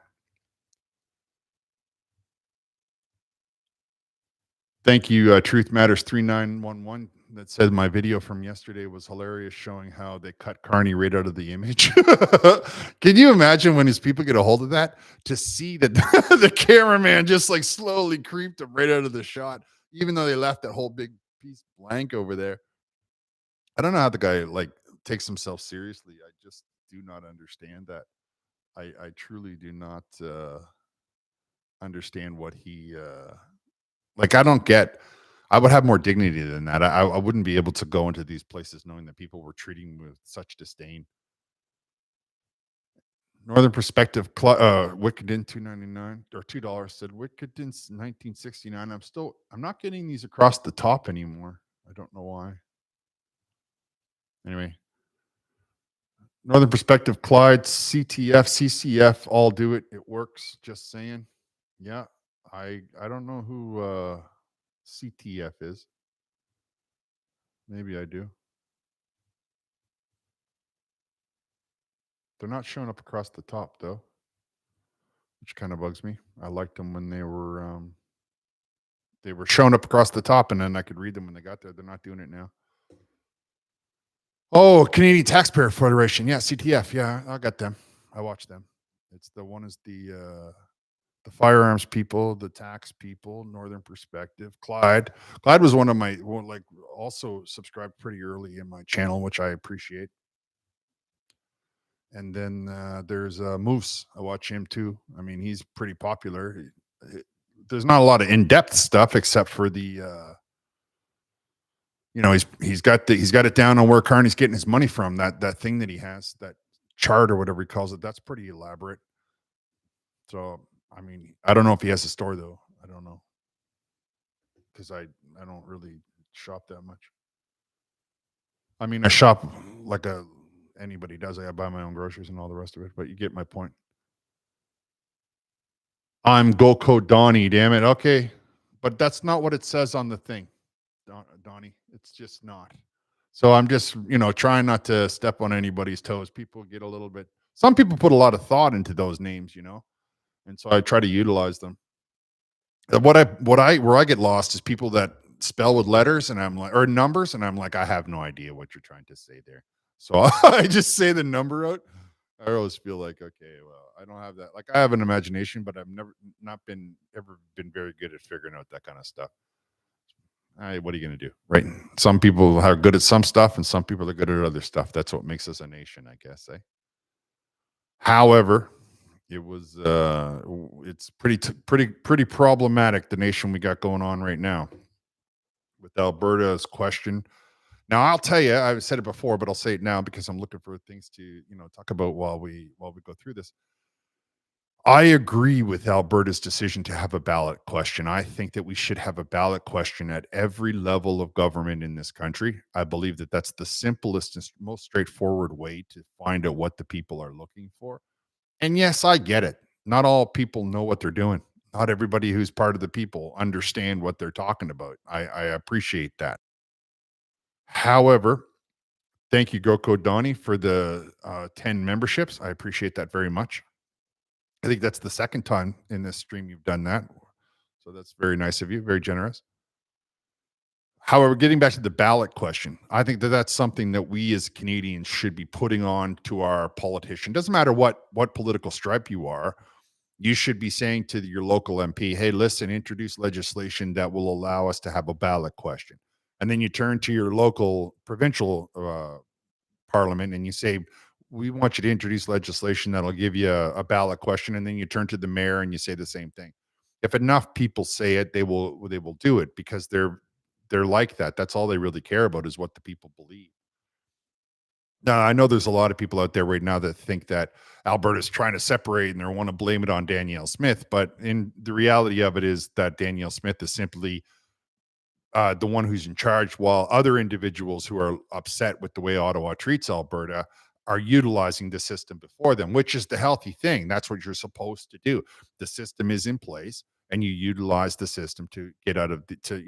Thank you, Truth Matters 3911. That said, my video from yesterday was hilarious, showing how they cut Carney right out of the image. Can you imagine when his people get a hold of that to see that the cameraman just like slowly creeped him right out of the shot, even though they left that whole big piece blank over there? I don't know how the guy like takes himself seriously. I just do not understand that. I truly do not understand what he like. I don't get. I would have more dignity than that. I wouldn't be able to go into these places knowing that people were treating me with such disdain. Northern Perspective, Wickedin 2.99 or $2 said Wickedin's 1969. I'm not getting these across the top anymore. I don't know why. Anyway, Northern Perspective, Clyde, CTF, CCF, all do it. It works. Just saying. Yeah, I don't know who CTF is. Maybe I do. They're not showing up across the top though, which kind of bugs me. I liked them when they were showing up across the top, and then I could read them when they got there. They're not doing it now. Oh, Canadian Taxpayer Federation. Yeah, CTF. Yeah, I got them. I watch them. It's the one is the firearms people, the tax people, Northern Perspective. Clyde was one of my like also subscribed pretty early in my channel, which I appreciate. And then there's Moose. I watch him too. I mean, he's pretty popular. There's not a lot of in-depth stuff except for the he's got it down on where Carney's getting his money from. That thing that he has, that chart or whatever he calls it, that's pretty elaborate. So I mean, I don't know if he has a store though. I don't know because I don't really shop that much. I mean, I shop like anybody does. I buy my own groceries and all the rest of it. But you get my point. I'm Goko Donnie. Damn it. Okay, but that's not what it says on the thing, Donnie. It's just not. So I'm just trying not to step on anybody's toes. People get a little bit. Some people put a lot of thought into those names, and so I try to utilize them. Where I get lost is people that spell with letters and I'm like, or numbers, and I'm like, I have no idea what you're trying to say there. So I just say the number out. I always feel like, okay, well, I don't have that. Like I have an imagination, but I've never not been ever been very good at figuring out that kind of stuff. What are you going to do, right? Some people are good at some stuff, and some people are good at other stuff. That's what makes us a nation, I guess. However, it's pretty problematic, the nation we got going on right now with Alberta's question. Now I'll tell you, I've said it before, but I'll say it now because I'm looking for things to talk about while we go through this. I agree with Alberta's decision to have a ballot question. I think that we should have a ballot question at every level of government in this country. I believe that that's the simplest and most straightforward way to find out what the people are looking for. And yes, I get it. Not all people know what they're doing. Not everybody who's part of the people understand what they're talking about. I appreciate that. However, thank you, Goko Donnie, for the 10 memberships. I appreciate that very much. I think that's the second time in this stream you've done that. So that's very nice of you, very generous. However, getting back to the ballot question, I think that that's something that we as Canadians should be putting on to our politician. Doesn't matter what political stripe you are, you should be saying to your local MP, "Hey, listen, introduce legislation that will allow us to have a ballot question." And then you turn to your local provincial parliament and you say, "We want you to introduce legislation that'll give you a ballot question." And then you turn to the mayor and you say the same thing. If enough people say it, they will do it because they're like that. That's all they really care about is what the people believe. Now, I know there's a lot of people out there right now that think that Alberta's trying to separate and they want to blame it on Danielle Smith, but in the reality of it is that Danielle Smith is simply the one who's in charge, while other individuals who are upset with the way Ottawa treats Alberta are utilizing the system before them, which is the healthy thing. That's what you're supposed to do. The system is in place, and you utilize the system to get out of the, to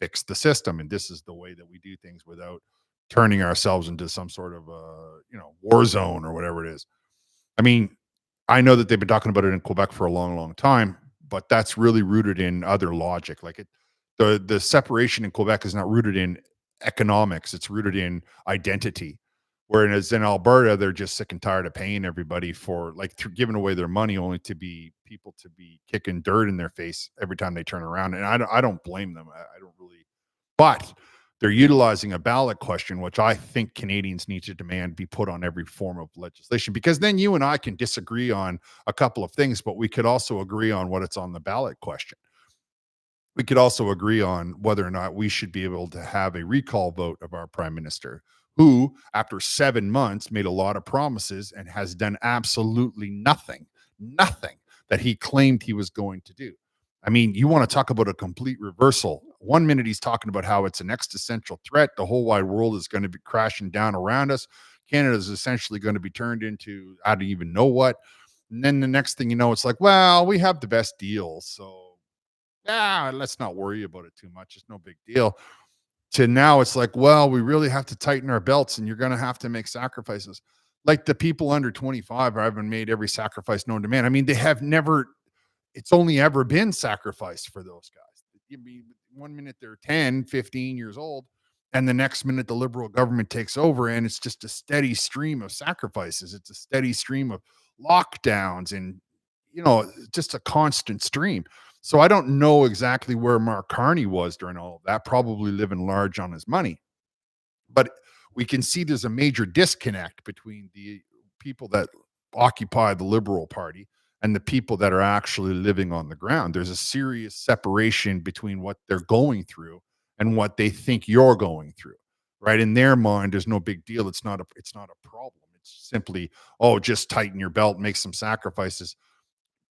fix the system. And this is the way that we do things without turning ourselves into some sort of war zone or whatever it is. I mean, I know that they've been talking about it in Quebec for a long, long time, but that's really rooted in other logic. Like the separation in Quebec is not rooted in economics; it's rooted in identity. Whereas in Alberta, they're just sick and tired of paying everybody for like giving away their money, only to be people to be kicking dirt in their face every time they turn around. And I don't blame them. I don't really, but they're utilizing a ballot question, which I think Canadians need to demand be put on every form of legislation, because then you and I can disagree on a couple of things, but we could also agree on what it's on the ballot question. We could also agree on whether or not we should be able to have a recall vote of our prime minister, who, after 7 months, made a lot of promises and has done absolutely nothing that he claimed he was going to do. I mean, you want to talk about a complete reversal. One minute he's talking about how it's an existential threat. The whole wide world is going to be crashing down around us. Canada is essentially going to be turned into, I don't even know what. And then the next thing you know, it's like, well, we have the best deal. So yeah, let's not worry about it too much. It's no big deal. To now, it's like, well, we really have to tighten our belts and you're going to have to make sacrifices. Like the people under 25 haven't made every sacrifice known to man. I mean, they have never, it's only ever been sacrificed for those guys. You mean, one minute they're 10, 15 years old, and the next minute the liberal government takes over, and it's just a steady stream of sacrifices. It's a steady stream of lockdowns and, just a constant stream. So I don't know exactly where Mark Carney was during all of that, probably living large on his money. But we can see there's a major disconnect between the people that occupy the Liberal Party and the people that are actually living on the ground. There's a serious separation between what they're going through and what they think you're going through. Right? In their mind, there's no big deal. It's not a problem. It's simply, oh, just tighten your belt, make some sacrifices,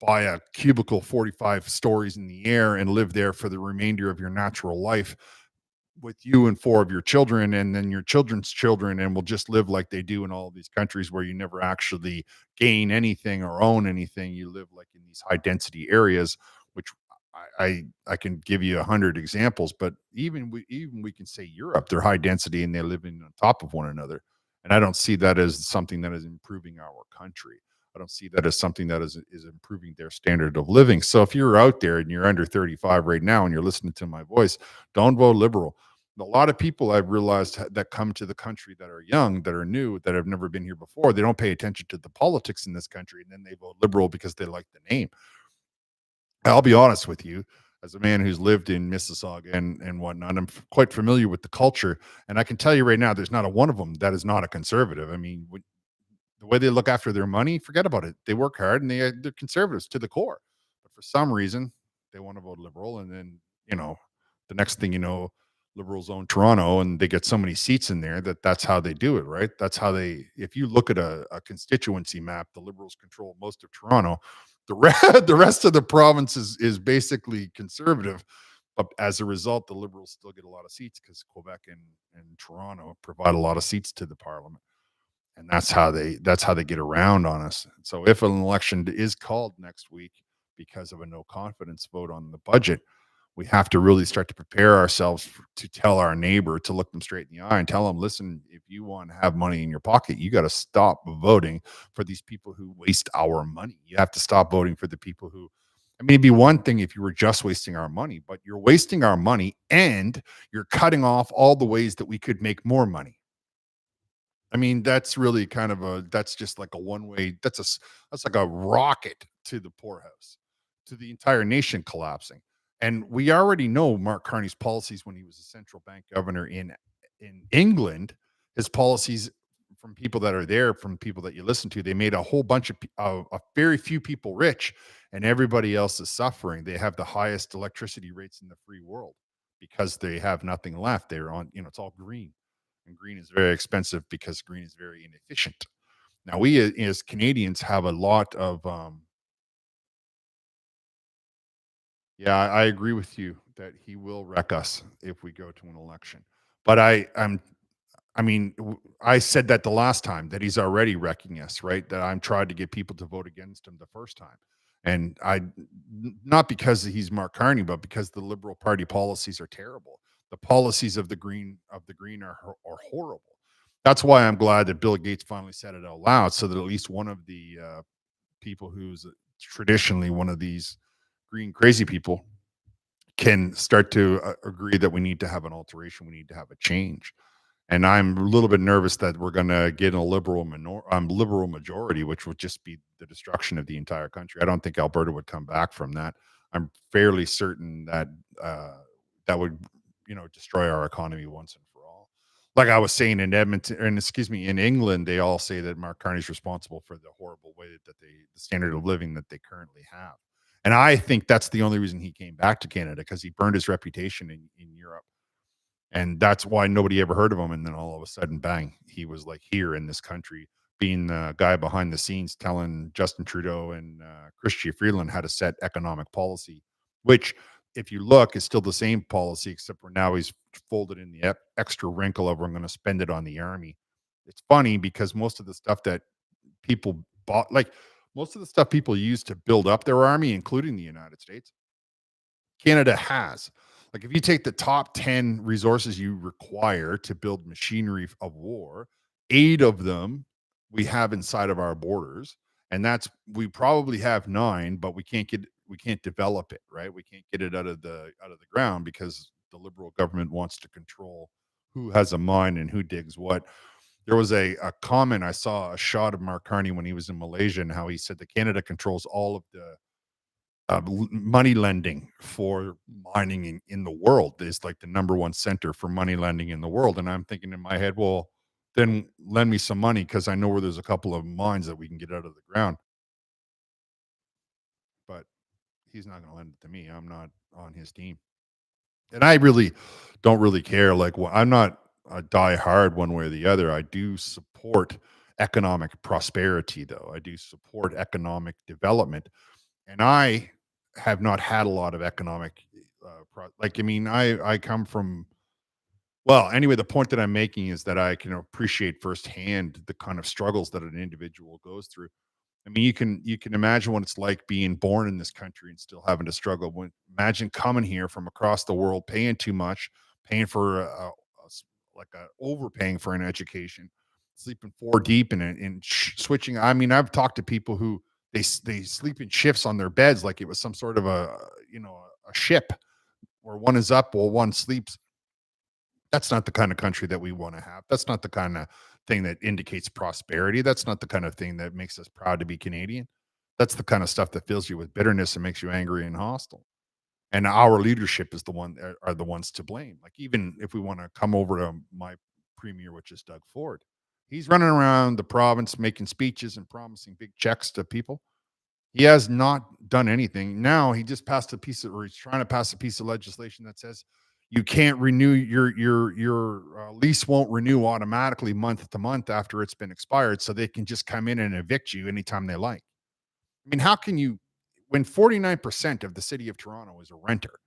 buy a cubicle 45 stories in the air and live there for the remainder of your natural life with you and four of your children and then your children's children, and will just live like they do in all of these countries where you never actually gain anything or own anything. You live like in these high density areas, which I can give you 100 examples, but even we can say Europe, they're high density and they live in on top of one another. And I don't see that as something that is improving our country. I don't see that as something that is improving their standard of living. So if you're out there and you're under 35 right now and you're listening to my voice, don't vote liberal. A lot of people I've realized that come to the country that are young, that are new, that have never been here before, they don't pay attention to the politics in this country, and then they vote liberal because they like the name. I'll be honest with you, as a man who's lived in Mississauga and whatnot, I'm quite familiar with the culture, and I can tell you right now, there's not a one of them that is not a conservative. I mean, the way they look after their money, forget about it. They work hard and they're conservatives to the core. But for some reason, they want to vote liberal. And then, the next thing you know, liberals own Toronto and they get so many seats in there that's how they do it, right? That's how if you look at a constituency map, the liberals control most of Toronto. The rest of the province is basically conservative. But as a result, the liberals still get a lot of seats because Quebec and Toronto provide a lot of seats to the parliament, and that's how they get around on us. So if an election is called next week because of a no confidence vote on the budget, we have to really start to prepare ourselves to tell our neighbor, to look them straight in the eye and tell them, listen, if you want to have money in your pocket, you got to stop voting for these people who waste our money. You have to stop voting for the people who, I mean, it'd be one thing if you were just wasting our money, but you're wasting our money and you're cutting off all the ways that we could make more money. I mean, that's really that's just like a one way, that's like a rocket to the poorhouse, to the entire nation collapsing. And we already know Mark Carney's policies when he was a central bank governor in England. His policies, from people that are there, from people that you listen to, they made a whole bunch of very few people rich, and everybody else is suffering. They have the highest electricity rates in the free world because they have nothing left. They're on, it's all green. and green is very expensive because green is very inefficient. Now, we as Canadians have a lot of, yeah, I agree with you that he will wreck us if we go to an election. But I mean, I said that the last time that he's already wrecking us, right? That I'm trying to get people to vote against him the first time. And not because he's Mark Carney, but because the Liberal Party policies are terrible. The policies of the Green are horrible. That's why I'm glad that Bill Gates finally said it out loud, so that at least one of the people who's traditionally one of these green crazy people can start to agree that we need to have an alteration, we need to have a change. And I'm a little bit nervous that we're going to get a liberal majority, which would just be the destruction of the entire country. I don't think Alberta would come back from that. I'm fairly certain that that would, destroy our economy once and for all. Like I was saying in Edmonton, and excuse me, in England, they all say that Mark Carney's responsible for the horrible way that the standard of living that they currently have. And I think that's the only reason he came back to Canada, because he burned his reputation in Europe, and that's why nobody ever heard of him. And then all of a sudden, bang, he was like here in this country, being the guy behind the scenes telling Justin Trudeau and Chrystia Freeland how to set economic policy, which, if you look, is still the same policy, except for now he's folded in the extra wrinkle of, we're going to spend it on the army. It's funny because most of the stuff that people bought, like most of the stuff people use to build up their army, including the United States, Canada has. Like, if you take the top 10 resources you require to build machinery of war, 8 of them we have inside of our borders. And that's, we probably have 9, but we can't develop it, right? We can't get it out of the ground because the Liberal government wants to control who has a mine and who digs what. There was a comment, I saw a shot of Mark Carney when he was in Malaysia, and how he said that Canada controls all of the money lending for mining in the world, is like the number one center for money lending in the world. And I'm thinking in my head, well, then lend me some money, because I know where there's a couple of mines that we can get out of the ground. But he's not going to lend it to me. I'm not on his team, and I really don't really care. Like, well, I'm not a die hard one way or the other. I do support economic prosperity, though. I do support economic development, and I have not had a lot of economic, like, I mean, I come from, well, anyway, the point that I'm making is that I can appreciate firsthand the kind of struggles that an individual goes through. I mean, you can imagine what it's like being born in this country and still having to struggle. Imagine coming here from across the world, paying too much, paying for like overpaying for an education, sleeping 4 deep, and switching. I mean, I've talked to people who they sleep in shifts on their beds like it was some sort of a ship where one is up while one sleeps. That's not the kind of country that we want to have. That's not the kind of thing that indicates prosperity. That's not the kind of thing that makes us proud to be Canadian. That's the kind of stuff that fills you with bitterness and makes you angry and hostile. And our leadership is are the ones to blame. Like, even if we want to come over to my premier, which is Doug Ford, he's running around the province making speeches and promising big checks to people. He has not done anything. Now he just passed a piece of, or he's trying to pass a piece of legislation that says you can't renew your lease, won't renew automatically month to month after it's been expired, so they can just come in and evict you anytime they like. I mean, how can you, when 49% of the city of Toronto is a renter,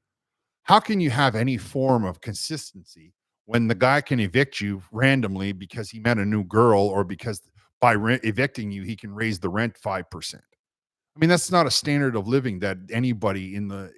how can you have any form of consistency when the guy can evict you randomly because he met a new girl, or because by evicting you he can raise the rent 5%? I mean, that's not a standard of living that anybody in the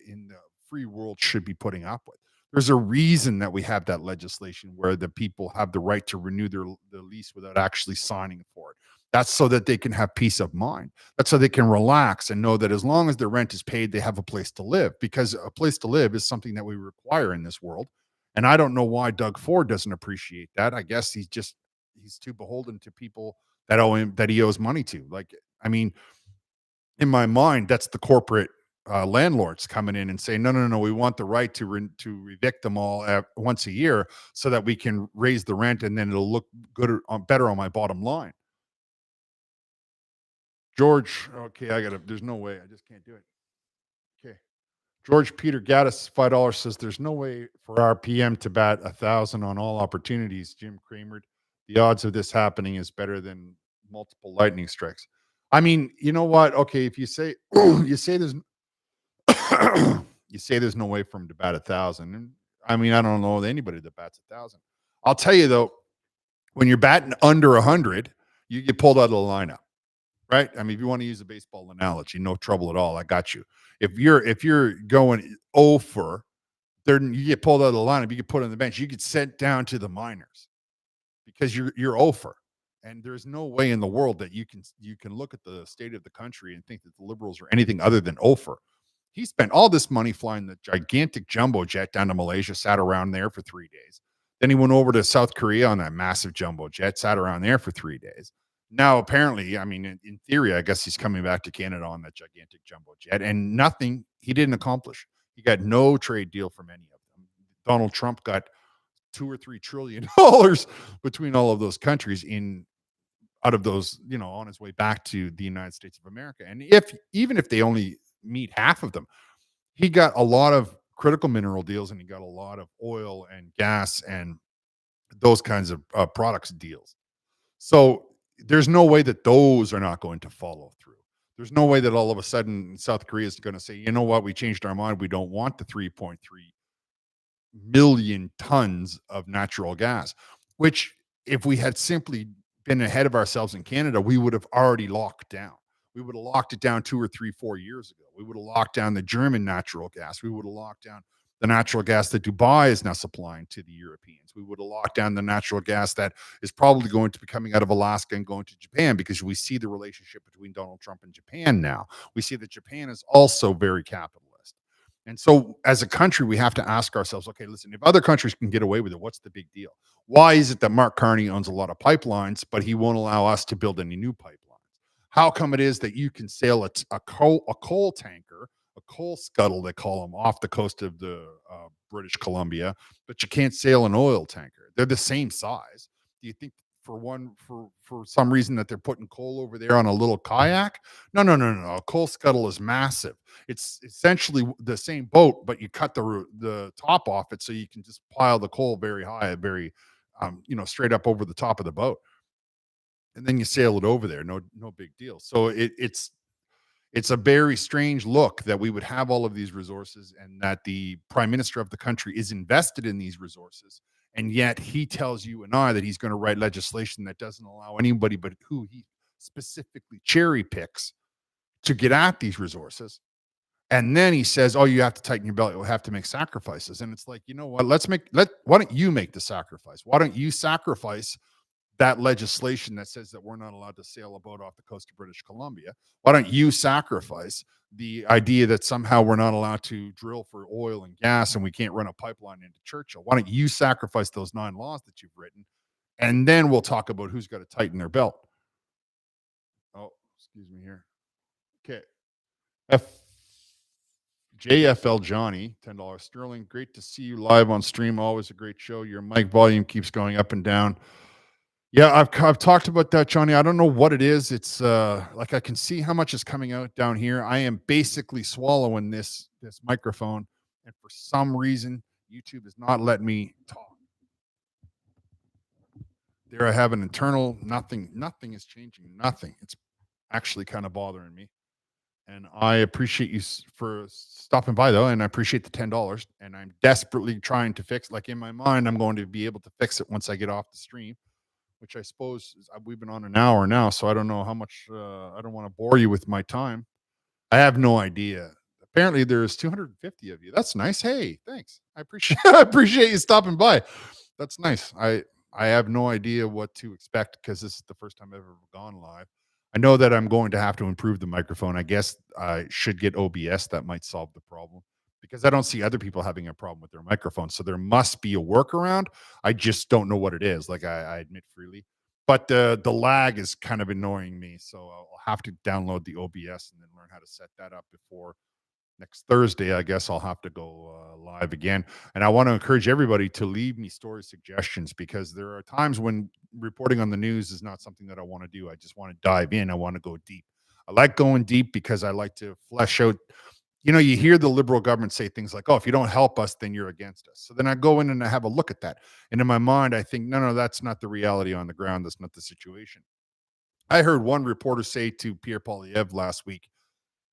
free world should be putting up with. There's a reason that we have that legislation where the people have the right to renew their lease without actually signing for it. That's so that they can have peace of mind. That's so they can relax and know that as long as their rent is paid, they have a place to live, because a place to live is something that we require in this world. And I don't know why Doug Ford doesn't appreciate that. I guess he's too beholden to people that owe him, that he owes money to. Like, I mean, in my mind, that's the corporate landlords coming in and saying, no, no, no, we want the right to evict them all once a year, so that we can raise the rent, and then it'll look good better on my bottom line. George, okay, there's no way, I just can't do it. Okay, George Peter Gaddis, $5 says there's no way for our PM to bat 1,000 on all opportunities. Jim Cramer, the odds of this happening is better than multiple lightning strikes. I mean, you know what? Okay, if you say you say there's you say there's no way for him to bat 1,000, and I mean, I don't know anybody that bats 1,000. I'll tell you though, when you're batting under 100, you get pulled out of the lineup, right? I mean, if you want to use a baseball analogy, no trouble at all. I got you. If you're going over, then you get pulled out of the lineup. You get put on the bench. You get sent down to the minors because you're over. And there's no way in the world that you can look at the state of the country and think that the liberals are anything other than over. He spent all this money flying the gigantic jumbo jet down to Malaysia, sat around there for 3 days. Then he went over to South Korea on that massive jumbo jet, sat around there for 3 days. Now, apparently, I mean, in theory, I guess he's coming back to Canada on that gigantic jumbo jet, and nothing he didn't accomplish. He got no trade deal from any of them. Donald Trump got $2 or $3 trillion between all of those countries in out of those, on his way back to the United States of America. And even if they only meet half of them, he got a lot of critical mineral deals, and he got a lot of oil and gas and those kinds of products deals. So there's no way that those are not going to follow through. There's no way that all of a sudden South Korea is going to say, you know what, we changed our mind. We don't want the 3.3 million tons of natural gas, which if we had simply been ahead of ourselves in Canada, we would have already locked down. We would have locked it down 2 or 3, 4 years ago. We would have locked down the German natural gas. We would have locked down the natural gas that Dubai is now supplying to the Europeans. We would have locked down the natural gas that is probably going to be coming out of Alaska and going to Japan, because we see the relationship between Donald Trump and Japan now. We see that Japan is also very capitalist. And so as a country, we have to ask ourselves, okay, listen, if other countries can get away with it, what's the big deal? Why is it that Mark Carney owns a lot of pipelines, but he won't allow us to build any new pipelines? How come it is that you can sail a coal tanker, a coal scuttle, they call them, off the coast of the British Columbia, but you can't sail an oil tanker? They're the same size. Do you think for some reason that they're putting coal over there on a little kayak? No, no, no, no. A coal scuttle is massive. It's essentially the same boat, but you cut the top off it so you can just pile the coal very high, very straight up over the top of the boat, and then you sail it over there. No big deal. So it's a very strange look that we would have all of these resources and that the prime minister of the country is invested in these resources. And yet he tells you and I that he's going to write legislation that doesn't allow anybody but who he specifically cherry picks to get at these resources. And then he says, "Oh, you have to tighten your belt. You'll have to make sacrifices." And it's like, you know what? Why don't you make the sacrifice? Why don't you sacrifice that legislation that says that we're not allowed to sail a boat off the coast of British Columbia? Why don't you sacrifice the idea that somehow we're not allowed to drill for oil and gas and we can't run a pipeline into Churchill? Why don't you sacrifice those 9 laws that you've written? And then we'll talk about who's got to tighten their belt. Oh, excuse me here. Okay. JFL Johnny, $10. Sterling, great to see you live on stream. Always a great show. Your mic volume keeps going up and down. Yeah, I've talked about that, Johnny. I don't know what it is. It's like I can see how much is coming out down here. I am basically swallowing this microphone, and for some reason, YouTube is not letting me talk. There, I have an internal nothing. Nothing is changing. Nothing. It's actually kind of bothering me. And I appreciate you for stopping by, though, and I appreciate the $10. And I'm desperately trying to fix. Like in my mind, I'm going to be able to fix it once I get off the stream, which I suppose we've been on an hour now, so I don't know how much. I don't want to bore you with my time. I have no idea. Apparently, there's 250 of you. That's nice. Hey, thanks. I appreciate I appreciate you stopping by. That's nice. I have no idea what to expect because this is the first time I've ever gone live. I know that I'm going to have to improve the microphone. I guess I should get OBS. That might solve the problem because I don't see other people having a problem with their microphone. So there must be a workaround. I just don't know what it is. Like I admit freely, but the lag is kind of annoying me. So I'll have to download the OBS and then learn how to set that up before next Thursday. I guess I'll have to go live again. And I want to encourage everybody to leave me story suggestions because there are times when reporting on the news is not something that I want to do. I just want to dive in. I want to go deep. I like going deep because I like to flesh out You hear the liberal government say things like, "Oh, if you don't help us, then you're against us." So then I go in and I have a look at that. And in my mind, I think, no, no, that's not the reality on the ground. That's not the situation. I heard one reporter say to Pierre Poilievre last week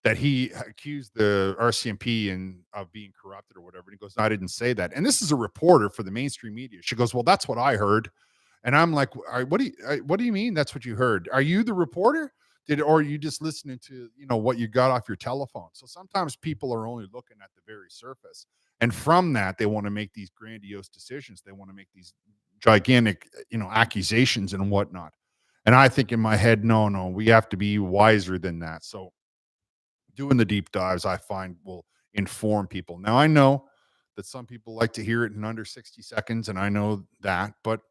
that he accused the RCMP of being corrupted or whatever. And he goes, "No, I didn't say that." And this is a reporter for the mainstream media. She goes, "Well, that's what I heard." And I'm like, what do you mean that's what you heard? Are you the reporter? Or are you just listening to, what you got off your telephone?" So sometimes people are only looking at the very surface. And from that, they want to make these grandiose decisions. They want to make these gigantic, accusations and whatnot. And I think in my head, no, no, we have to be wiser than that. So doing the deep dives, I find, will inform people. Now, I know that some people like to hear it in under 60 seconds, and I know that, but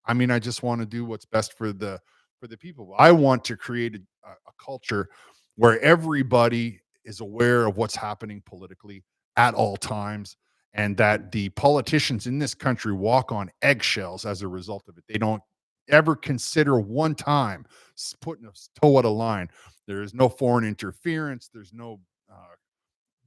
I mean, I just want to do what's best for the people. I want to create a culture where everybody is aware of what's happening politically at all times, and that the politicians in this country walk on eggshells as a result of it. They don't ever consider one time putting a toe at a line. There is no foreign interference. There's no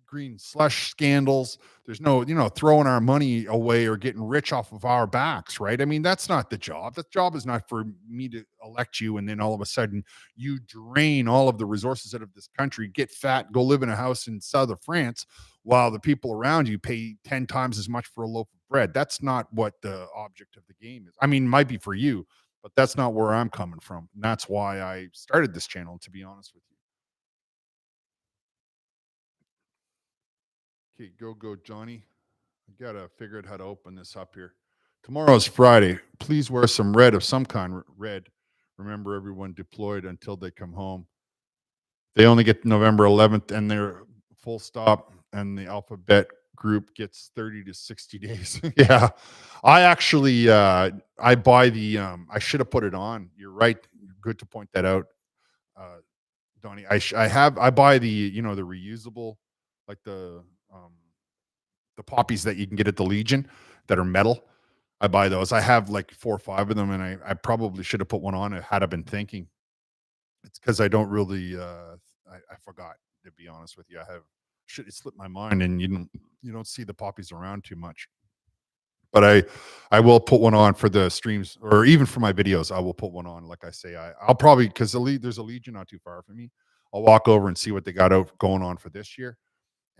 green slush scandals. There's no, throwing our money away or getting rich off of our backs, right? I mean, that's not the job. The job is not for me to elect you and then all of a sudden you drain all of the resources out of this country, get fat, go live in a house in south of France while the people around you pay 10 times as much for a loaf of bread. That's not what the object of the game is. I mean, it might be for you, but that's not where I'm coming from. And that's why I started this channel, to be honest with you. Okay, go, Johnny. I gotta figure out how to open this up here. Tomorrow's Friday. Please wear some red of some kind. Red. Remember everyone deployed until they come home. They only get November 11th and they're full stop. And the alphabet group gets 30 to 60 days. Yeah. I actually I buy the I should have put it on. You're right. Good to point that out. Uh Donnie. I buy the, the reusable, like the poppies that you can get at the Legion that are metal. I buy those. I have like 4 or 5 of them, and I probably should have put one on, had I been thinking. It's because I don't really, I forgot, to be honest with you. Should it slipped my mind, and you don't see the poppies around too much. But I will put one on for the streams, or even for my videos. I will put one on. Like I say, I'll probably, because there's a Legion not too far from me. I'll walk over and see what they got out going on for this year.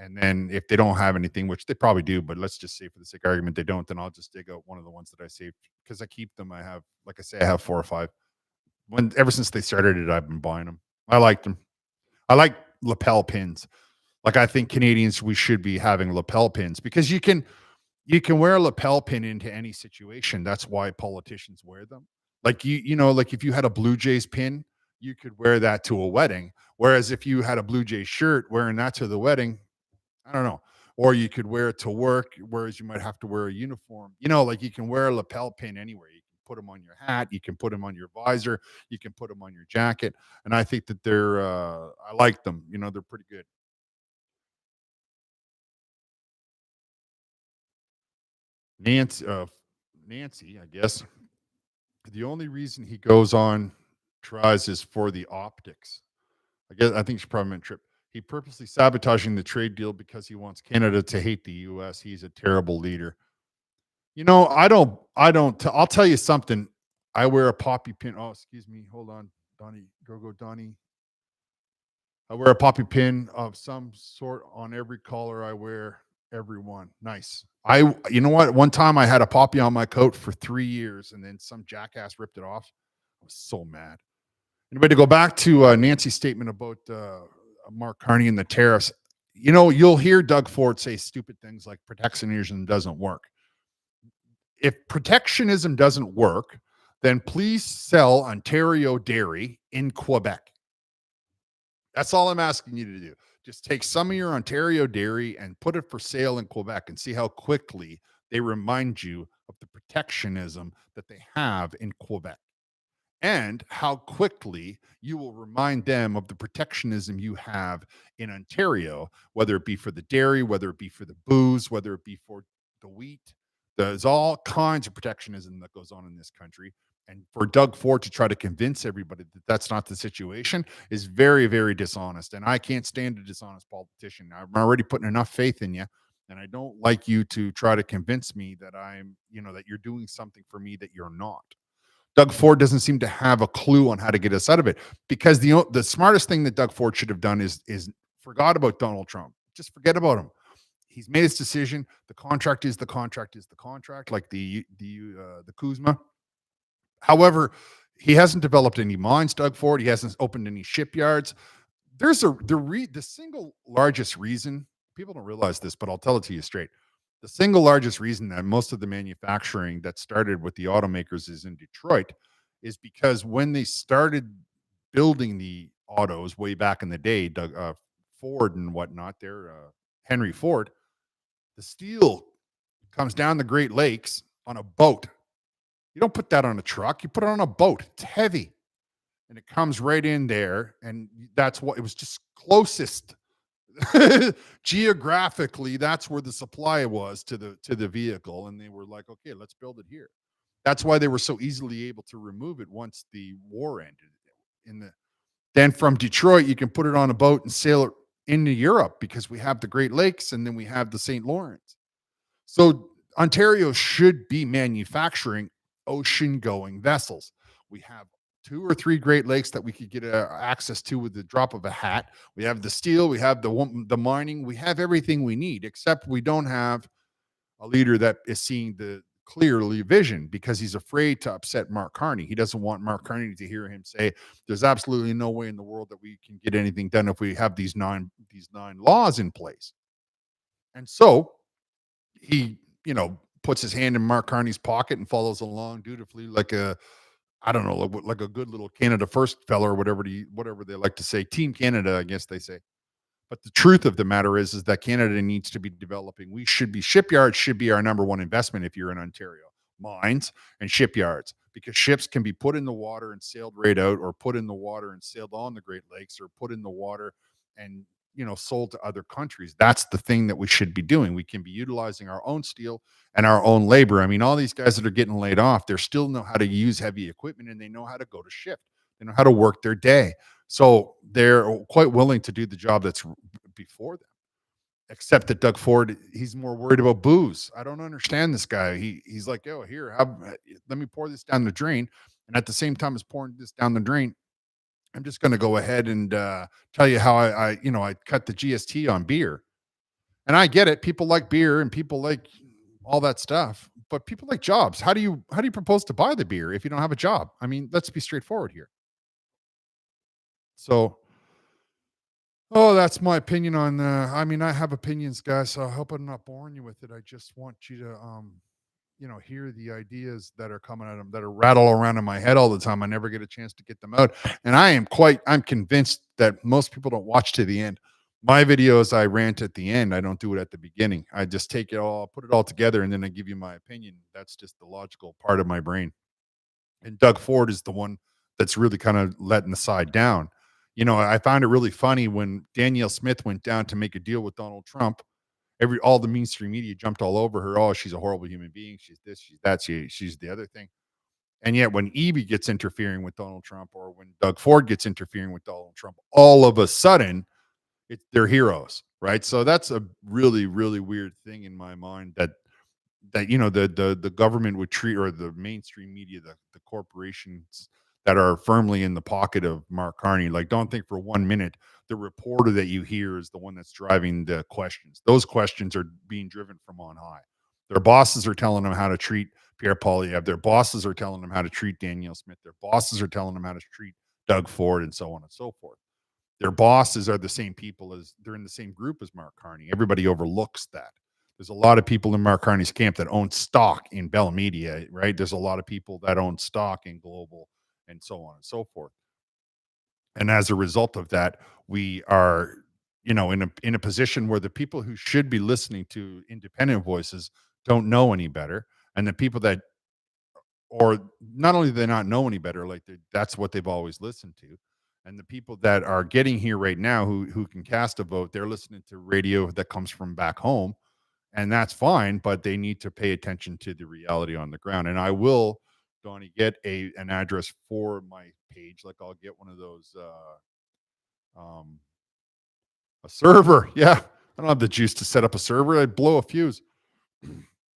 And then if they don't have anything, which they probably do, but let's just say for the sake of argument they don't, then I'll just dig out one of the ones that I saved because I keep them. I have, like I say, I have 4 or 5. Ever since they started it, I've been buying them. I like them. I like lapel pins. Like, I think Canadians, we should be having lapel pins because you can wear a lapel pin into any situation. That's why politicians wear them. Like, like if you had a Blue Jays pin, you could wear that to a wedding. Whereas if you had a Blue Jays shirt, wearing that to the wedding, I don't know. Or you could wear it to work, whereas you might have to wear a uniform. Like, you can wear a lapel pin anywhere. You can put them on your hat, you can put them on your visor, you can put them on your jacket. And I think that I like them. They're pretty good. Nancy, I guess. The only reason he goes on tries is for the optics. I think she probably meant trip. He purposely sabotaging the trade deal because he wants Canada to hate the US. He's a terrible leader. I'll tell you something. I wear a poppy pin. Oh, excuse me. Hold on. Donnie, go, Donnie. I wear a poppy pin of some sort on every collar I wear, every one. Nice. You know what? One time I had a poppy on my coat for 3 years and then some jackass ripped it off. I was so mad. Anybody, to go back to Nancy's statement about Mark Carney and the tariffs, you'll hear Doug Ford say stupid things like protectionism doesn't work. If protectionism doesn't work, then please sell Ontario dairy in Quebec. That's all I'm asking you to do. Just take some of your Ontario dairy and put it for sale in Quebec and see how quickly they remind you of the protectionism that they have in Quebec, and how quickly you will remind them of the protectionism you have in Ontario, whether it be for the dairy, whether it be for the booze, whether it be for the wheat. There's all kinds of protectionism that goes on in this country. And for Doug Ford to try to convince everybody that that's not the situation is very, very dishonest. And I can't stand a dishonest politician. I'm already putting enough faith in you. And I don't like you to try to convince me that that you're doing something for me that you're not. Doug Ford doesn't seem to have a clue on how to get us out of it because the smartest thing that Doug Ford should have done is forgot about Donald Trump. Just forget about him. He's made his decision. The contract is the contract is the contract, like the Kuzma. However, he hasn't developed any mines, Doug Ford. He hasn't opened any shipyards. The single largest reason, people don't realize this, but I'll tell it to you straight. The single largest reason that most of the manufacturing that started with the automakers is in Detroit is because when they started building the autos way back in the day, Ford and whatnot, Henry Ford, the steel comes down the Great Lakes on a boat. You don't put that on a truck, you put it on a boat. It's heavy and it comes right in there. And that's what it was, just closest geographically. That's where the supply was to the vehicle. And they were like, okay, let's build it here. That's why they were so easily able to remove it once the war ended. Then from Detroit, you can put it on a boat and sail it into Europe because we have the Great Lakes and then we have the St. Lawrence. So Ontario should be manufacturing ocean-going vessels. We have 2 or 3 Great Lakes that we could get access to with the drop of a hat. We have the steel, we have the mining, we have everything we need, except we don't have a leader that is seeing the clearly vision because he's afraid to upset Mark Carney. He doesn't want Mark Carney to hear him say, "There's absolutely no way in the world that we can get anything done if we have these nine laws in place." And so he, puts his hand in Mark Carney's pocket and follows along dutifully, like I don't know, like a good little Canada First fella or whatever they like to say, Team Canada, I guess they say. But the truth of the matter is that Canada needs to be developing. Shipyards should be our number one investment if you're in Ontario. Mines and shipyards, because ships can be put in the water and sailed right out, or put in the water and sailed on the Great Lakes, or put in the water and sold to other countries. That's the thing that we should be doing. We can be utilizing our own steel and our own labor. I mean, all these guys that are getting laid off, they still know how to use heavy equipment and they know how to go to shift. They know how to work their day. So they're quite willing to do the job that's before them. Except that Doug Ford, he's more worried about booze. I don't understand this guy. He's like, "Oh, here, let me pour this down the drain." And at the same time as pouring this down the drain, I'm just going to go ahead and tell you how I cut the GST on beer. And I get it. People like beer and people like all that stuff, but people like jobs. How do you propose to buy the beer if you don't have a job? I mean, let's be straightforward here. So, oh, that's my opinion on. I mean, I have opinions, guys. So I hope I'm not boring you with it. I just want you to, hear the ideas that are coming at them, that are rattle around in my head all the time. I never get a chance to get them out, and I'm convinced that most people don't watch to the end. My videos, I rant at the end. I don't do it at the beginning. I just take it all, put it all together, and then I give you my opinion. That's just the logical part of my brain. And Doug Ford is the one that's really kind of letting the side down. I found it really funny when Danielle Smith went down to make a deal with Donald Trump. All the mainstream media jumped all over her. Oh, she's a horrible human being. She's this, she's that, she's the other thing. And yet, when Evie gets interfering with Donald Trump, or when Doug Ford gets interfering with Donald Trump, all of a sudden, they're heroes, right? So that's a really, really weird thing in my mind that the government would treat, or the mainstream media, the corporations that are firmly in the pocket of Mark Carney. Like, don't think for 1 minute the reporter that you hear is the one that's driving the questions. Those questions are being driven from on high. Their bosses are telling them how to treat Pierre Poilievre. Their bosses are telling them how to treat Danielle Smith. Their bosses are telling them how to treat Doug Ford, and so on and so forth. Their bosses are the same people they're in the same group as Mark Carney. Everybody overlooks that. There's a lot of people in Mark Carney's camp that own stock in Bell Media, right? There's a lot of people that own stock in Global, and so on and so forth. And as a result of that, we are, in a position where the people who should be listening to independent voices don't know any better. And the people that, or not only do they not know any better, like that's what they've always listened to. And the people that are getting here right now who can cast a vote, they're listening to radio that comes from back home, and that's fine, but they need to pay attention to the reality on the ground. And I will Donnie, get an address for my page. Like I'll get one of those um a server. Yeah. I don't have the juice to set up a server. I'd blow a fuse.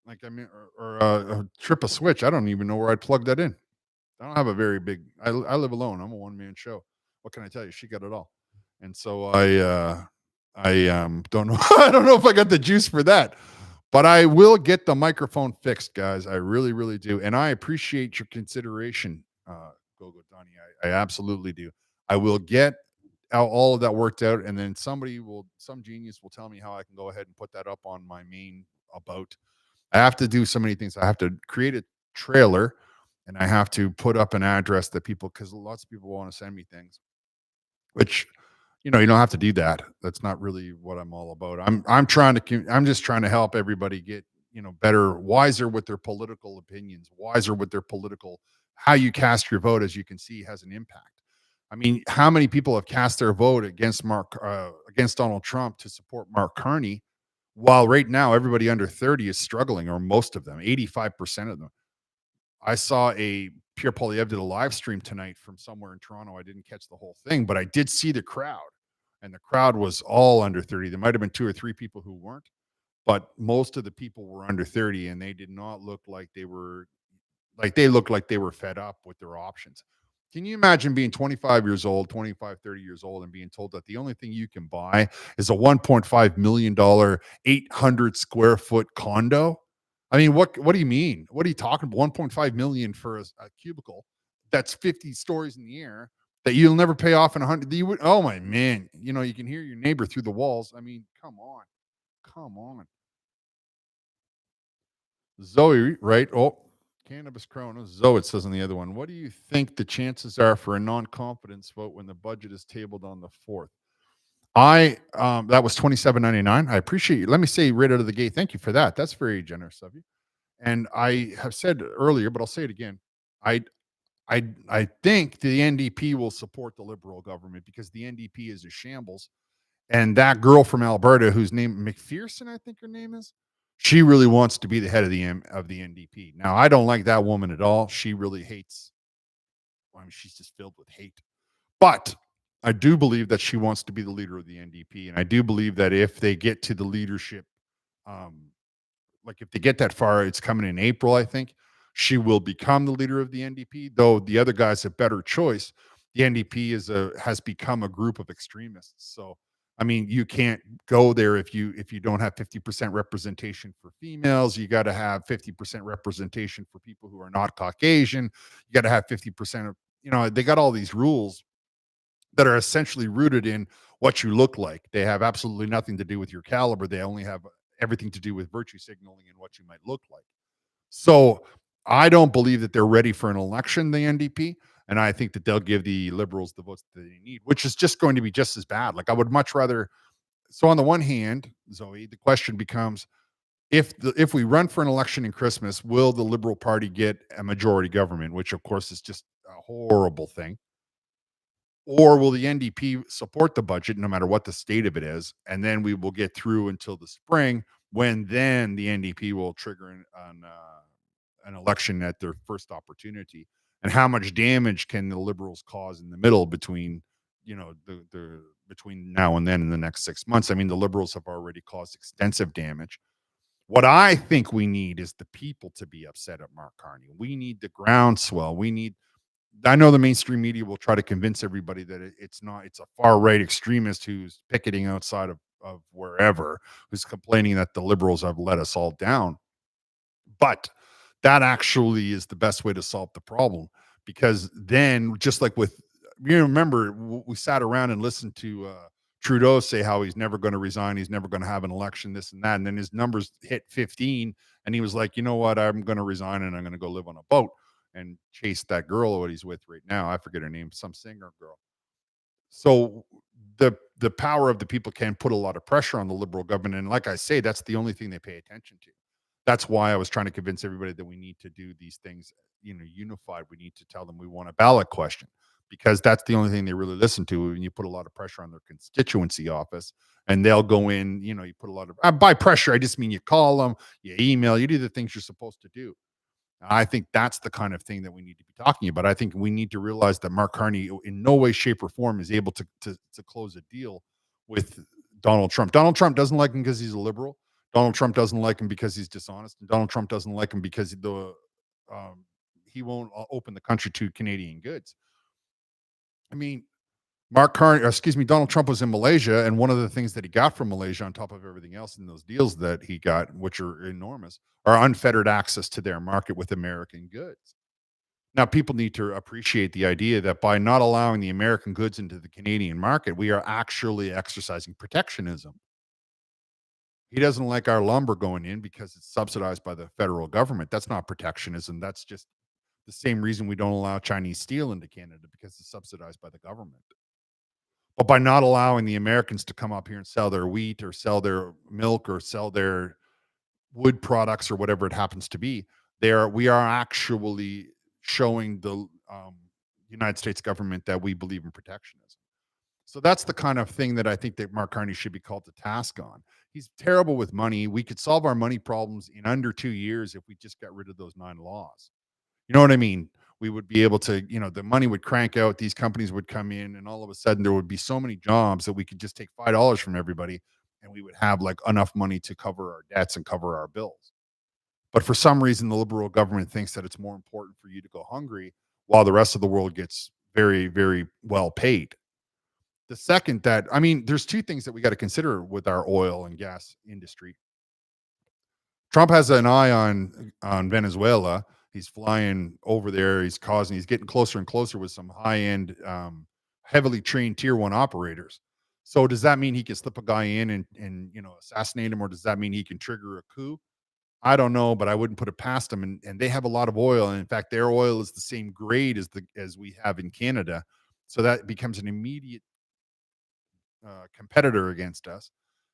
Like I mean, or trip a switch. I don't even know where I'd plug that in. I don't have a very big. I live alone. I'm a one man show. What can I tell you? She got it all, and so I don't know. I don't know if I got the juice for that, but I will get the microphone fixed, guys. I really, really do, and I appreciate your consideration, Gogo Donnie. I absolutely do. I will get all of that worked out, and then some genius will tell me how I can go ahead and put that up on my main about. I have to do so many things. I have to create a trailer, and I have to put up an address that people, because lots of people want to send me things, which you don't have to do that. That's not really what I'm all about. I'm just trying to help everybody get better, wiser with their political opinions, wiser with their political how you cast your vote. As you can see, has an impact. I mean, how many people have cast their vote against Donald Trump to support Mark Carney, while right now everybody under 30 is struggling, or most of them, 85% of them. I saw Pierre Poilievre did a live stream tonight from somewhere in Toronto. I didn't catch the whole thing, but I did see the crowd, and the crowd was all under 30. There might have been 2 or 3 people who weren't, but most of the people were under 30, and they did not look like they were they looked like they were fed up with their options. Can you imagine being 25 years old, 25, 30 years old, and being told that the only thing you can buy is a $1.5 million, 800 square foot condo? I mean, what do you mean? What are you talking about? 1.5 million for a cubicle that's 50 stories in the air that you'll never pay off in 100. Oh my man, you can hear your neighbor through the walls. I mean, come on. Come on. Zoe, right? Oh, cannabis Corona. Zoe, it says on the other one. What do you think the chances are for a non-confidence vote when the budget is tabled on the 4th? That was $27.99. I appreciate you. Let me say right out of the gate, thank you for that. That's very generous of you. And I have said earlier, but I'll say it again. I I think the NDP will support the Liberal government because the NDP is a shambles. And that girl from Alberta, whose name McPherson, I think her name is, she really wants to be the head of the NDP. Now, I don't like that woman at all. She really hates. I mean, she's just filled with hate. But I do believe that she wants to be the leader of the NDP, and I do believe that if they get to the leadership, um, like if they get that far, it's coming in April. I think she will become the leader of the NDP. Though the other guy's a better choice. The NDP has become a group of extremists. So I mean, you can't go there if you don't have 50% representation for females. You got to have 50% representation for people who are not Caucasian. You got to have 50% of they got all these rules that are essentially rooted in what you look like. They have absolutely nothing to do with your caliber. They only have everything to do with virtue signaling and what you might look like. So I don't believe that they're ready for an election, the NDP. And I think that they'll give the Liberals the votes that they need, which is just going to be just as bad. Like I would much rather. So on the one hand, Zoe, the question becomes if we run for an election in Christmas, will the Liberal Party get a majority government, which of course is just a horrible thing? Or will the NDP support the budget no matter what the state of it is? And then we will get through until the spring when then the NDP will trigger an election at their first opportunity. And how much damage can the Liberals cause in the middle between, the between now and then in the next 6 months? I mean, the Liberals have already caused extensive damage. What I think we need is the people to be upset at Mark Carney. We need the groundswell. I know the mainstream media will try to convince everybody that it's a far right extremist who's picketing outside of wherever, who's complaining that the Liberals have let us all down. But that actually is the best way to solve the problem, because then, just like with, remember, we sat around and listened to Trudeau say how he's never going to resign, he's never going to have an election, this and that, and then his numbers hit 15, and he was like, you know what, I'm going to resign and I'm going to go live on a boat and chase that girl what he's with right now. I forget her name, some singer girl. So the power of the people can put a lot of pressure on the Liberal government, and like I say, that's the only thing they pay attention to. That's why I was trying to convince everybody that we need to do these things, unified. We need to tell them we want a ballot question, because that's the only thing they really listen to. When you put a lot of pressure on their constituency office, and they'll go in, you put a lot of by pressure. I just mean you call them, you email, you do the things you're supposed to do. I think that's the kind of thing that we need to be talking about. I think we need to realize that Mark Carney, in no way, shape, or form, is able to close a deal with Donald Trump. Donald Trump doesn't like him because he's a liberal. Donald Trump doesn't like him because he's dishonest. And Donald Trump doesn't like him because um, he won't open the country to Canadian goods. I mean, Donald Trump was in Malaysia, and one of the things that he got from Malaysia, on top of everything else in those deals that he got, which are enormous, are unfettered access to their market with American goods. Now, people need to appreciate the idea that by not allowing the American goods into the Canadian market, we are actually exercising protectionism. He doesn't like our lumber going in because it's subsidized by the federal government. That's not protectionism. That's just the same reason we don't allow Chinese steel into Canada, because it's subsidized by the government. But by not allowing the Americans to come up here and sell their wheat or sell their milk or sell their wood products or whatever it happens to be, we are actually showing the United States government that we believe in protectionism. So that's the kind of thing that I think that Mark Carney should be called to task on. He's terrible with money. We could solve our money problems in under 2 years if we just got rid of those 9 laws. You know what I mean? We would be able to, the money would crank out, these companies would come in, and all of a sudden there would be so many jobs that we could just take $5 from everybody, and we would have like enough money to cover our debts and cover our bills. But for some reason, the liberal government thinks that it's more important for you to go hungry while the rest of the world gets very, very well paid. The second that, I mean, there's two things that we got to consider with our oil and gas industry. Trump has an eye on Venezuela. He's flying over there. He's getting closer and closer with some high end, heavily trained tier one operators. So does that mean he can slip a guy in and assassinate him, or does that mean he can trigger a coup? I don't know, but I wouldn't put it past them. And they have a lot of oil, and in fact, their oil is the same grade as we have in Canada. So that becomes an immediate competitor against us.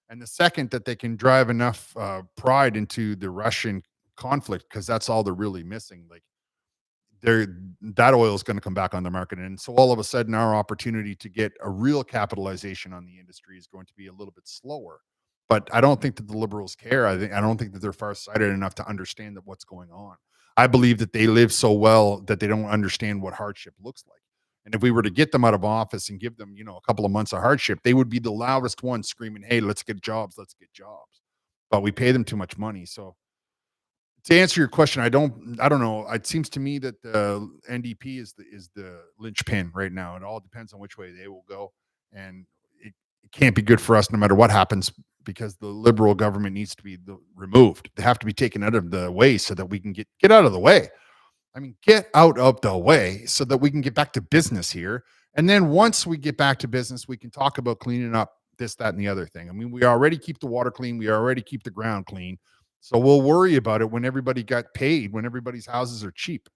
And the second that they can drive enough pride into the Russian conflict, because that's all they're really missing. Like that oil is going to come back on the market, and so all of a sudden, our opportunity to get a real capitalization on the industry is going to be a little bit slower. But I don't think that the liberals care. I don't think that they're farsighted enough to understand that what's going on. I believe that they live so well that they don't understand what hardship looks like. And if we were to get them out of office and give them, a couple of months of hardship, they would be the loudest ones screaming, "Hey, let's get jobs, let's get jobs." But we pay them too much money. So to answer your question, I don't know. It seems to me that the NDP is the linchpin right now. It all depends on which way they will go, and it can't be good for us no matter what happens, because the liberal government needs to be removed. They have to be taken out of the way so that we can get out of the way. I mean, get out of the way so that we can get back to business here. And then once we get back to business, we can talk about cleaning up this, that, and the other thing. I mean, we already keep the water clean. We already keep the ground clean. So we'll worry about it when everybody got paid, when everybody's houses are cheap.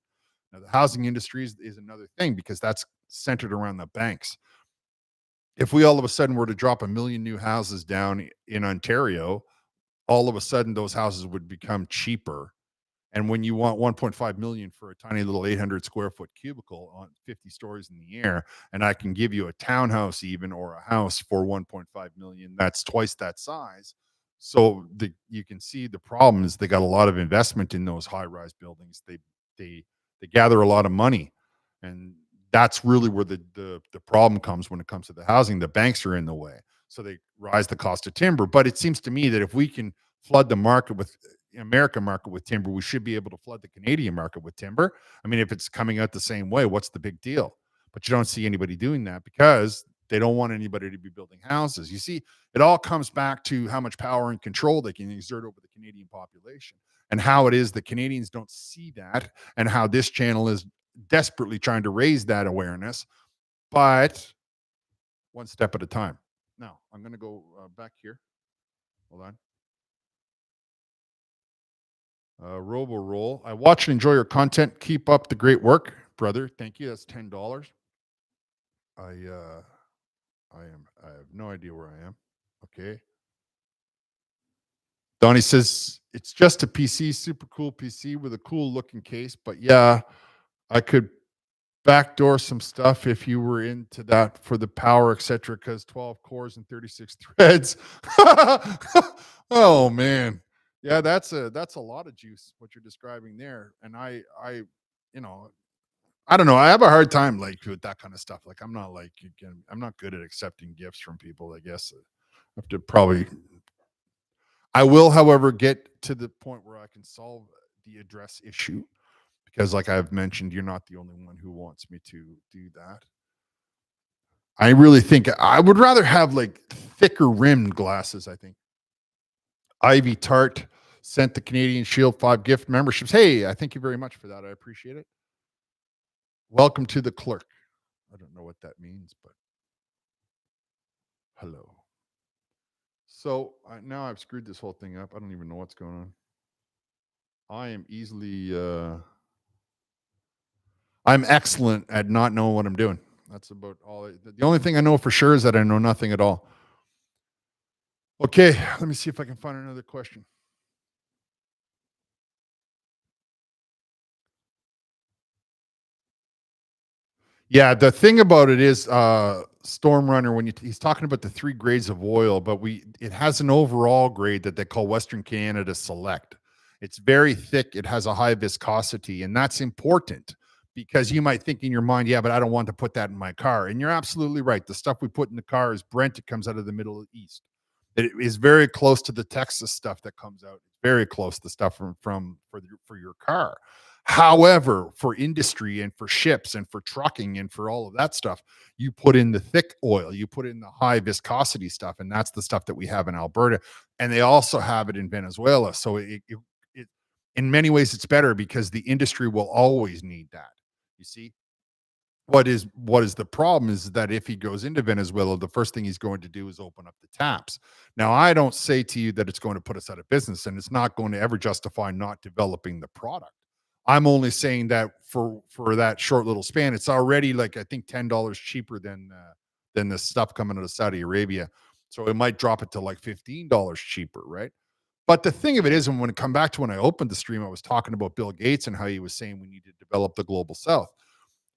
Now, the housing industry is another thing, because that's centered around the banks. If we all of a sudden were to drop 1 million new houses down in Ontario, all of a sudden those houses would become cheaper. And when you want 1.5 million for a tiny little 800 square foot cubicle on 50 stories in the air, and I can give you a townhouse even, or a house for 1.5 million, that's twice that size. So you can see the problem is they got a lot of investment in those high rise buildings. They gather a lot of money, and that's really where the problem comes when it comes to the housing. The banks are in the way, so they rise the cost of timber. But it seems to me that if we can flood the market with American market with timber, we should be able to flood the Canadian market with timber. I mean, if it's coming out the same way, what's the big deal? But you don't see anybody doing that because they don't want anybody to be building houses. You see, it all comes back to how much power and control they can exert over the Canadian population, and how it is that Canadians don't see that, and how this channel is desperately trying to raise that awareness, but one step at a time. Now, I'm going to go back here. Hold on. Robo Roll. I watch and enjoy your content. Keep up the great work, brother. Thank you. That's $10. I have no idea where I am. Okay. Donnie says it's just a PC, super cool PC with a cool looking case. But yeah, I could backdoor some stuff if you were into that for the power, etc. Because 12 cores and 36 threads. Oh man. Yeah, that's a lot of juice what you're describing there. And you know, I don't know. I have a hard time like with that kind of stuff. Like I'm not like you can, I'm not good at accepting gifts from people. I guess I have to probably. I will, however, get to the point where I can solve the address issue because, like I've mentioned, you're not the only one who wants me to do that. I really think I would rather have like thicker rimmed glasses. I think Ivy Tart sent the Canadian Shield 5 gift memberships. Hey, I thank you very much for that. I appreciate it. Welcome to the clerk. I don't know what that means, but hello. So now I've screwed this whole thing up. I don't even know what's going on. I am easily, I'm excellent at not knowing what I'm doing. That's about all. The only thing I know for sure is that I know nothing at all. Okay, let me see if I can find another question. Yeah, the thing about it is, Storm Runner, when he's talking about the 3 grades of oil, but it has an overall grade that they call Western Canada Select. It's very thick, it has a high viscosity, and that's important because you might think in your mind, "Yeah, but I don't want to put that in my car," and you're absolutely right. The stuff we put in the car is Brent, it comes out of the Middle East. It is very close to the Texas stuff that comes out. Very close, the stuff from for your car. However, for industry and for ships and for trucking and for all of that stuff, you put in the thick oil, you put in the high viscosity stuff, and that's the stuff that we have in Alberta. And they also have it in Venezuela. So it in many ways it's better because the industry will always need that. You see? What is the problem is that if he goes into Venezuela, the first thing he's going to do is open up the taps. Now, I don't say to you that it's going to put us out of business and it's not going to ever justify not developing the product. I'm only saying that for that short little span, it's already like I think $10 cheaper than the stuff coming out of Saudi Arabia. So it might drop it to like $15 cheaper, right? But the thing of it is, and when it come back to when I opened the stream, I was talking about Bill Gates and how he was saying we need to develop the global south.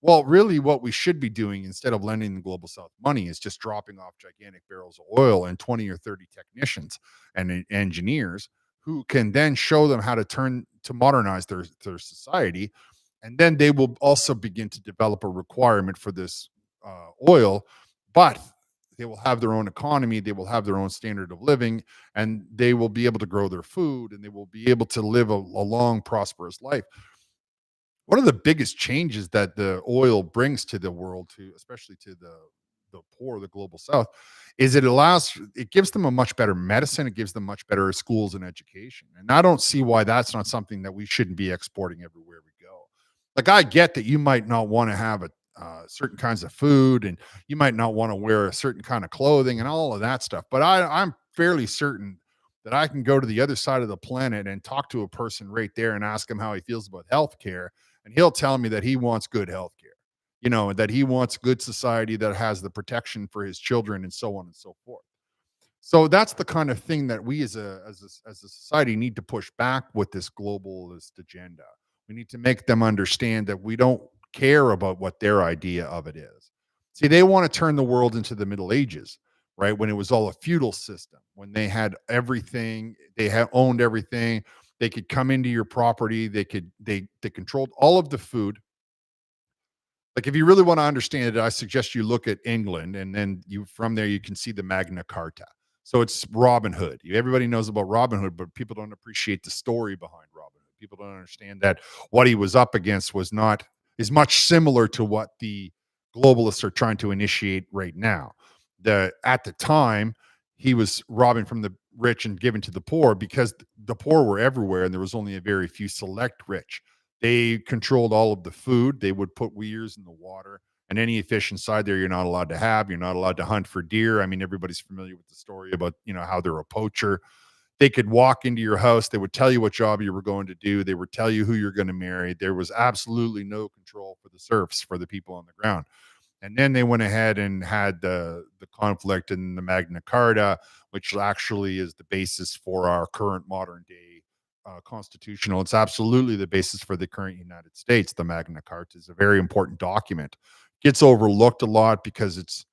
Well, really, what we should be doing instead of lending the global south money is just dropping off gigantic barrels of oil and 20 or 30 technicians and engineers who can then show them how to modernize their society. And then they will also begin to develop a requirement for this oil, but they will have their own economy, they will have their own standard of living, and they will be able to grow their food and they will be able to live a long, prosperous life. One of the biggest changes that the oil brings to the world, to especially to the poor, the global south, is it gives them a much better medicine, it gives them much better schools and education. And I don't see why that's not something that we shouldn't be exporting everywhere we go. Like I get that you might not want to have a certain kinds of food and you might not want to wear a certain kind of clothing and all of that stuff. But I'm fairly certain that I can go to the other side of the planet and talk to a person right there and ask him how he feels about healthcare, and he'll tell me that he wants good healthcare, that he wants good society that has the protection for his children and so on and so forth. So that's the kind of thing that we as a society need to push back with this globalist agenda. We need to make them understand that we don't care about what their idea of it is. See, they want to turn the world into the Middle Ages, right? When it was all a feudal system, when they had everything, they had owned everything. They could come into your property. They controlled all of the food. Like, if you really want to understand it, I suggest you look at England, and then from there you can see the Magna Carta. So it's Robin Hood. Everybody knows about Robin Hood, but people don't appreciate the story behind Robin Hood. People don't understand that what he was up against is much similar to what the globalists are trying to initiate right now. At the time, he was robbing from the rich and giving to the poor because the poor were everywhere, and there was only a very few select rich. They controlled all of the food. They would put weirs in the water, and any fish inside there you're not allowed to have. You're not allowed to hunt for deer. I mean, everybody's familiar with the story about, how they're a poacher. They could walk into your house. They would tell you what job you were going to do. They would tell you who you're going to marry. There was absolutely no control for the serfs, for the people on the ground. And then they went ahead and had the conflict in the Magna Carta, which actually is the basis for our current modern day constitutional. It's absolutely the basis for the current United States. The Magna Carta is a very important document. Gets overlooked a lot because it's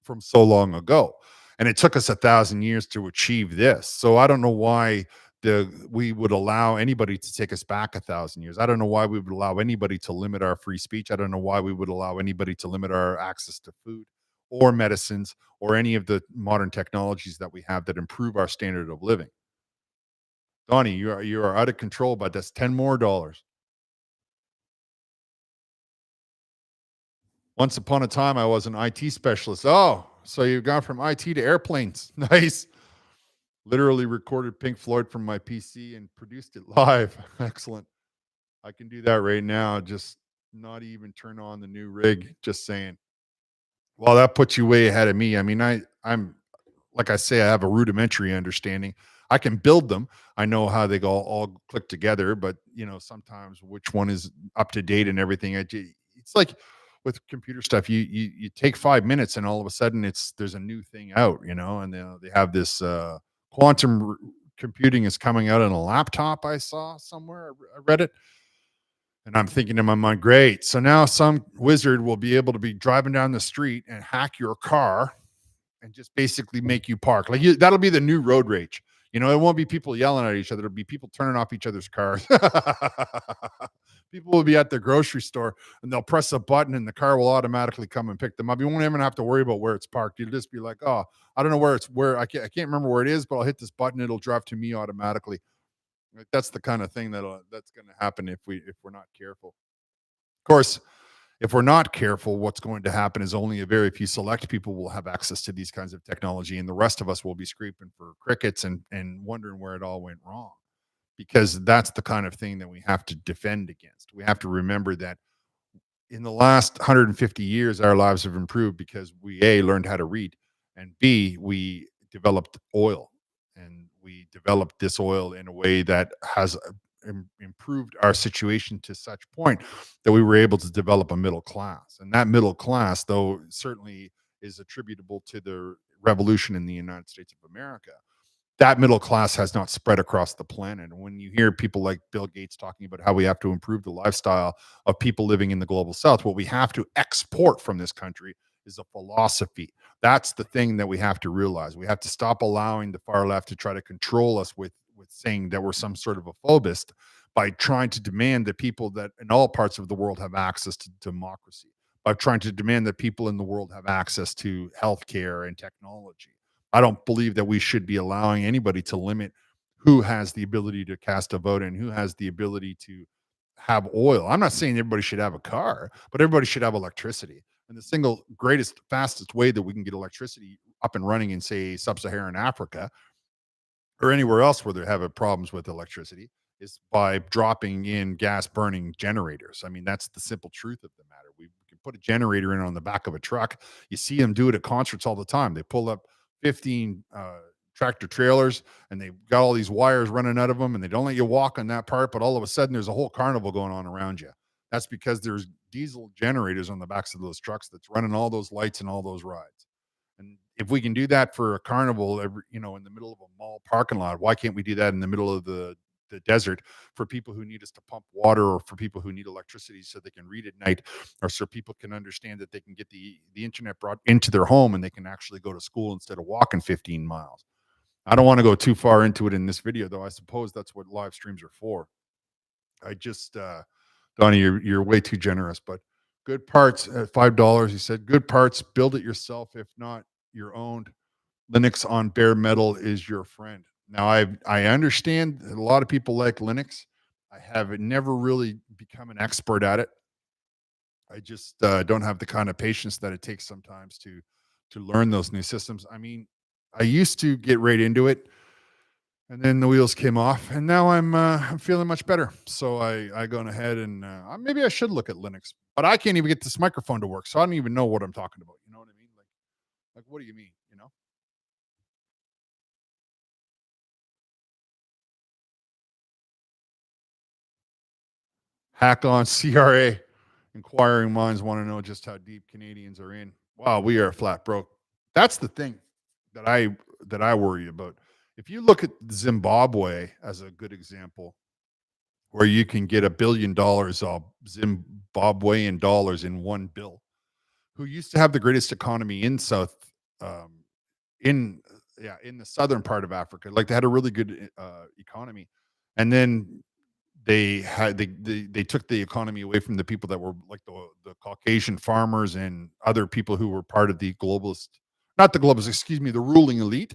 from so long ago, and it took us 1,000 years to achieve this. So I don't know why we would allow anybody to take us back 1,000 years. I don't know why we would allow anybody to limit our free speech. I don't know why we would allow anybody to limit our access to food or medicines or any of the modern technologies that we have that improve our standard of living. Donnie, you are out of control, but that's 10 more dollars. Once upon a time, I was an IT specialist. Oh, so you've gone from IT to airplanes. Nice. Literally recorded Pink Floyd from my PC and produced it live. Excellent. I can do that right now. Just not even turn on the new rig. Just saying. Well, that puts you way ahead of me. I mean, I'm like I say, I have a rudimentary understanding. I can build them. I know how they all click together, but sometimes which one is up to date and everything. It's like with computer stuff, you take 5 minutes and all of a sudden there's a new thing out, and they have this computing is coming out on a laptop. I saw somewhere. I read it. And I'm thinking in my mind, great. So now some wizard will be able to be driving down the street and hack your car and just basically make you park. Like that'll be the new road rage. It won't be people yelling at each other. It'll be people turning off each other's cars. People will be at the grocery store and they'll press a button and the car will automatically come and pick them up. You won't even have to worry about where it's parked. You'll just be like, oh, I don't know where I can't remember where it is, but I'll hit this button. It'll drive to me automatically. Like, that's the kind of thing that's going to happen if we're not careful. Of course, if we're not careful, what's going to happen is only a very few select people will have access to these kinds of technology, and the rest of us will be scraping for crickets and wondering where it all went wrong. Because that's the kind of thing that we have to defend against. We have to remember that in the last 150 years, our lives have improved because we A, learned how to read, and B, we developed oil. And we developed this oil in a way that has improved our situation to such point that we were able to develop a middle class. And that middle class, though, certainly is attributable to the revolution in the United States of America. That middle class has not spread across the planet. And when you hear people like Bill Gates talking about how we have to improve the lifestyle of people living in the global south, what we have to export from this country is a philosophy. That's the thing that we have to realize. We have to stop allowing the far left to try to control us with saying that we're some sort of a phobist by trying to demand that people that in all parts of the world have access to democracy, by trying to demand that people in the world have access to healthcare and technology. I don't believe that we should be allowing anybody to limit who has the ability to cast a vote and who has the ability to have oil. I'm not saying everybody should have a car, but everybody should have electricity. And the single greatest, fastest way that we can get electricity up and running in, say, sub-Saharan Africa or anywhere else where they're having problems with electricity is by dropping in gas burning generators. I mean, that's the simple truth of the matter. We can put a generator in on the back of a truck. You see them do it at concerts all the time. They pull up 15 tractor trailers and they've got all these wires running out of them and they don't let you walk on that part, but all of a sudden there's a whole carnival going on around you. That's because there's diesel generators on the backs of those trucks that's running all those lights and all those rides. And if we can do that for a carnival, in the middle of a mall parking lot, why can't we do that in the middle of the desert for people who need us to pump water or for people who need electricity so they can read at night or so people can understand that they can get the internet brought into their home and they can actually go to school instead of walking 15 miles. I don't want to go too far into it in this video, though. I suppose that's what live streams are for. I just, Donnie, you're way too generous, but good parts at $5. He said, good parts, build it yourself. If not your own, Linux on bare metal is your friend. Now, I understand that a lot of people like Linux. I have never really become an expert at it. I just don't have the kind of patience that it takes sometimes to learn those new systems. I mean, I used to get right into it, and then the wheels came off, and now I'm feeling much better. So I gone ahead and maybe I should look at Linux, but I can't even get this microphone to work, so I don't even know what I'm talking about. You know what I mean? Like what do you mean? Hack on CRA. Inquiring minds want to know just how deep Canadians are in. Wow, we are flat broke. That's the thing that I worry about. If you look at Zimbabwe as a good example, where you can get $1 billion of Zimbabwean dollars in one bill, who used to have the greatest economy in South in yeah, in the southern part of Africa. Like they had a really good economy, and then they took the economy away from the people that were like the Caucasian farmers and other people who were part of the globalist, not the globalist, excuse me, the ruling elite.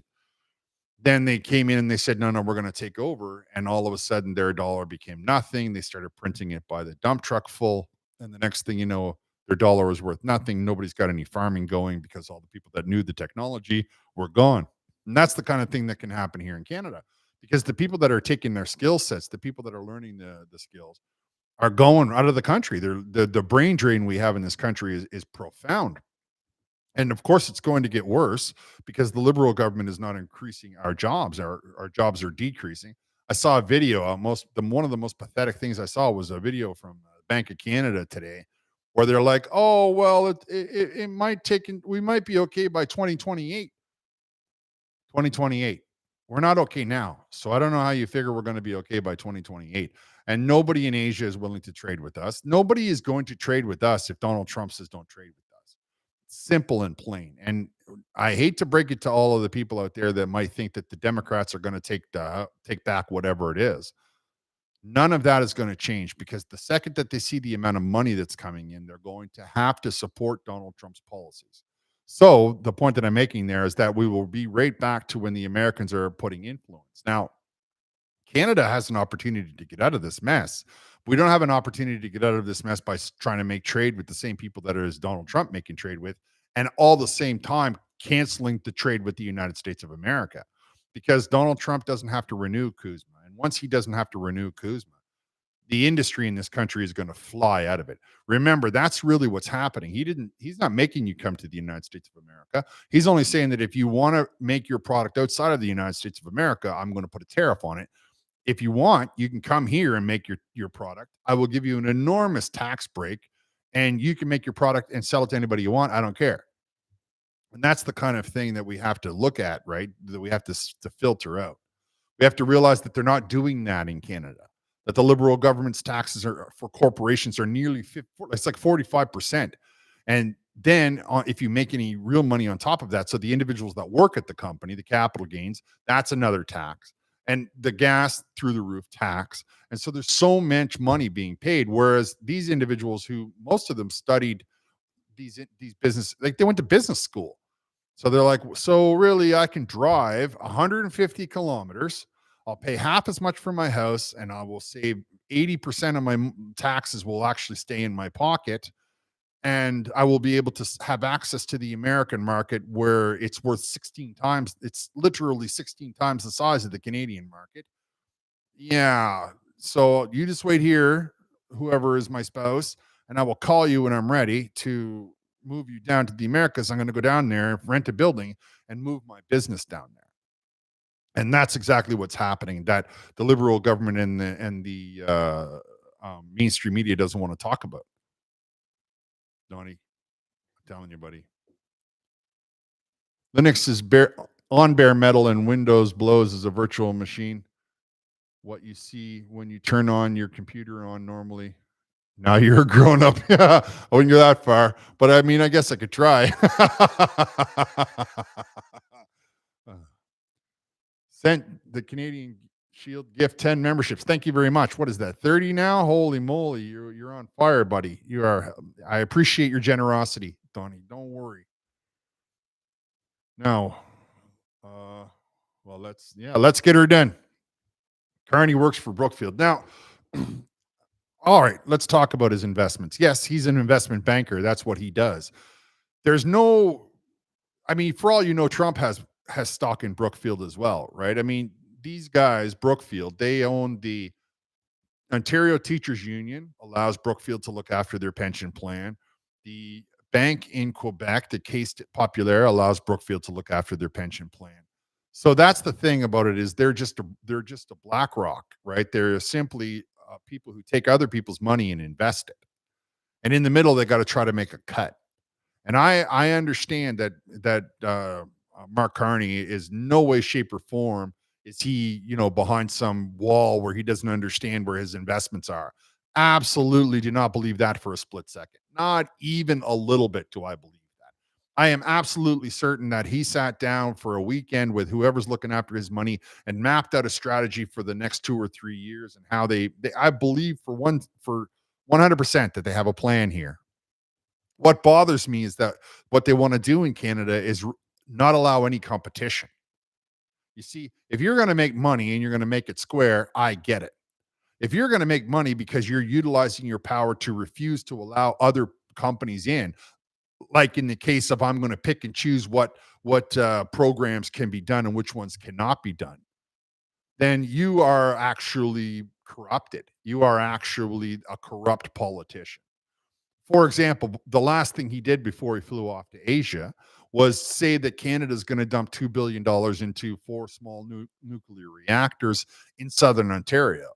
Then they came in and they said, no, no, we're going to take over. And all of a sudden, their dollar became nothing. They started printing it by the dump truck full. And the next thing you know, their dollar was worth nothing. Nobody's got any farming going because all the people that knew the technology were gone. And that's the kind of thing that can happen here in Canada because the people that are taking their skill sets, the people that are learning the skills, are going out of the country. The brain drain we have in this country is profound. And of course, it's going to get worse because the liberal government is not increasing our jobs. Our jobs are decreasing. I saw a video. One of the most pathetic things I saw was a video from Bank of Canada today, where they're like, "Oh well, it might take. We might be okay by 2028. 2028. We're not okay now. So I don't know how you figure we're going to be okay by 2028. And nobody in Asia is willing to trade with us. Nobody is going to trade with us if Donald Trump says don't trade with us. Simple and plain. And I hate to break it to all of the people out there that might think that the Democrats are going to take back whatever it is. None of that is going to change because the second that they see the amount of money that's coming in, they're going to have to support Donald Trump's policies. So the point that I'm making there is that we will be right back to when the Americans are putting influence. Now, Canada has an opportunity to get out of this mess. We don't have an opportunity to get out of this mess by trying to make trade with the same people that is Donald Trump making trade with, and all the same time canceling the trade with the United States of America, because Donald Trump doesn't have to renew Kuzma, and once he doesn't have to renew Kuzma, the industry in this country is going to fly out of it. Remember, that's really what's happening. He's not making you come to the United States of America. He's only saying that if you want to make your product outside of the United States of America, I'm going to put a tariff on it. If you want, you can come here and make your product. I will give you an enormous tax break and you can make your product and sell it to anybody you want. I don't care. And that's the kind of thing that we have to look at, right? That we have to filter out. We have to realize that they're not doing that in Canada. That the liberal government's taxes are for corporations are nearly 50, it's like 45%. And then if you make any real money on top of that, so the individuals that work at the company, the capital gains, that's another tax. And the gas through the roof tax. And so there's so much money being paid. Whereas these individuals who most of them studied these business, like they went to business school. So they're like, so really, I can drive 150 kilometers. I'll pay half as much for my house, and I will save 80% of my taxes will actually stay in my pocket. And I will be able to have access to the American market where it's worth 16 times. It's literally 16 times the size of the Canadian market. Yeah. So you just wait here, whoever is my spouse, and I will call you when I'm ready to move you down to the Americas. I'm going to go down there, rent a building, and move my business down there. And that's exactly what's happening. That the liberal government and the mainstream media doesn't want to talk about. Donnie, I'm telling you, buddy. Linux is on bare metal and Windows blows as a virtual machine. What you see when you turn on your computer on normally. Now you're a grown up. Yeah, I wouldn't go that far, but I mean, I guess I could try. Sent the Canadian Shield gift 10 memberships. Thank you very much. What is that? 30 now? Holy moly, you're on fire, buddy. You are. I appreciate your generosity, Donnie. Don't worry. Now, well, let's get her done. Carney works for Brookfield. Now, all right, let's talk about his investments. Yes, he's an investment banker. That's what he does. There's no, I mean, for all you know, Trump has stock in Brookfield as well, right? I mean, these guys, Brookfield, they own the Ontario Teachers Union, allows Brookfield to look after their pension plan. The bank in Quebec, the Caisse Populaire, allows Brookfield to look after their pension plan. So that's the thing about it is they're just a BlackRock, right? They're simply people who take other people's money and invest it. And in the middle, they got to try to make a cut. And I understand that Mark Carney is no way, shape, or form is he, behind some wall where he doesn't understand where his investments are. Absolutely do not believe that for a split second. Not even a little bit do I believe that. I am absolutely certain that he sat down for a weekend with whoever's looking after his money and mapped out a strategy for the next 2 or 3 years and how they I believe for 100% that they have a plan here. What bothers me is that what they wanna do in Canada is not allow any competition. You see, if you're gonna make money and you're gonna make it square, I get it. If you're gonna make money because you're utilizing your power to refuse to allow other companies in, like in the case of I'm going to pick and choose what programs can be done and which ones cannot be done, then you are actually corrupted. You are actually a corrupt politician. For example, the last thing he did before he flew off to Asia was say that Canada is going to dump $2 billion into four small nuclear reactors in southern Ontario.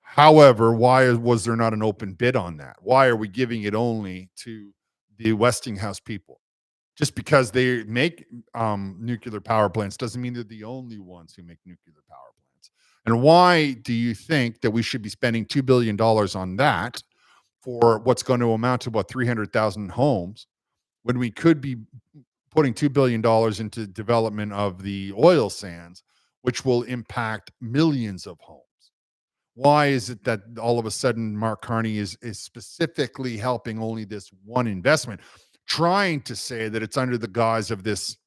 However, why was there not an open bid on that? Why are we giving it only to the Westinghouse people? Just because they make nuclear power plants doesn't mean they're the only ones who make nuclear power plants. And why do you think that we should be spending $2 billion on that for what's going to amount to about 300,000 homes when we could be putting $2 billion into development of the oil sands, which will impact millions of homes? Why is it that all of a sudden Mark Carney is specifically helping only this one investment, trying to say that it's under the guise of this,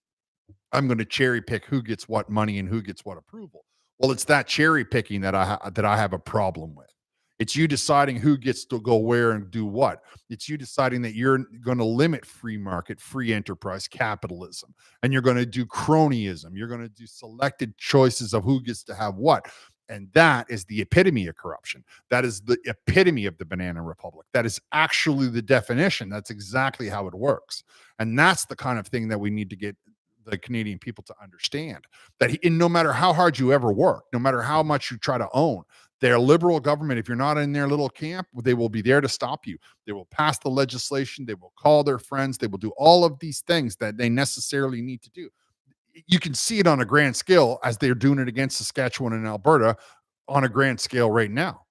I'm going to cherry pick who gets what money and who gets what approval. Well, it's that cherry picking that I have a problem with. It's you deciding who gets to go where and do what. It's you deciding that you're going to limit free market, free enterprise capitalism, and you're going to do cronyism. You're going to do selected choices of who gets to have what. And that is the epitome of corruption. That is the epitome of the banana republic. That is actually the definition. That's exactly how it works. And that's the kind of thing that we need to get the Canadian people to understand, that no matter how hard you ever work, no matter how much you try to own, their liberal government, if you're not in their little camp, they will be there to stop you. They will pass the legislation. They will call their friends. They will do all of these things that they necessarily need to do. You can see it on a grand scale as they're doing it against Saskatchewan and Alberta on a grand scale right now.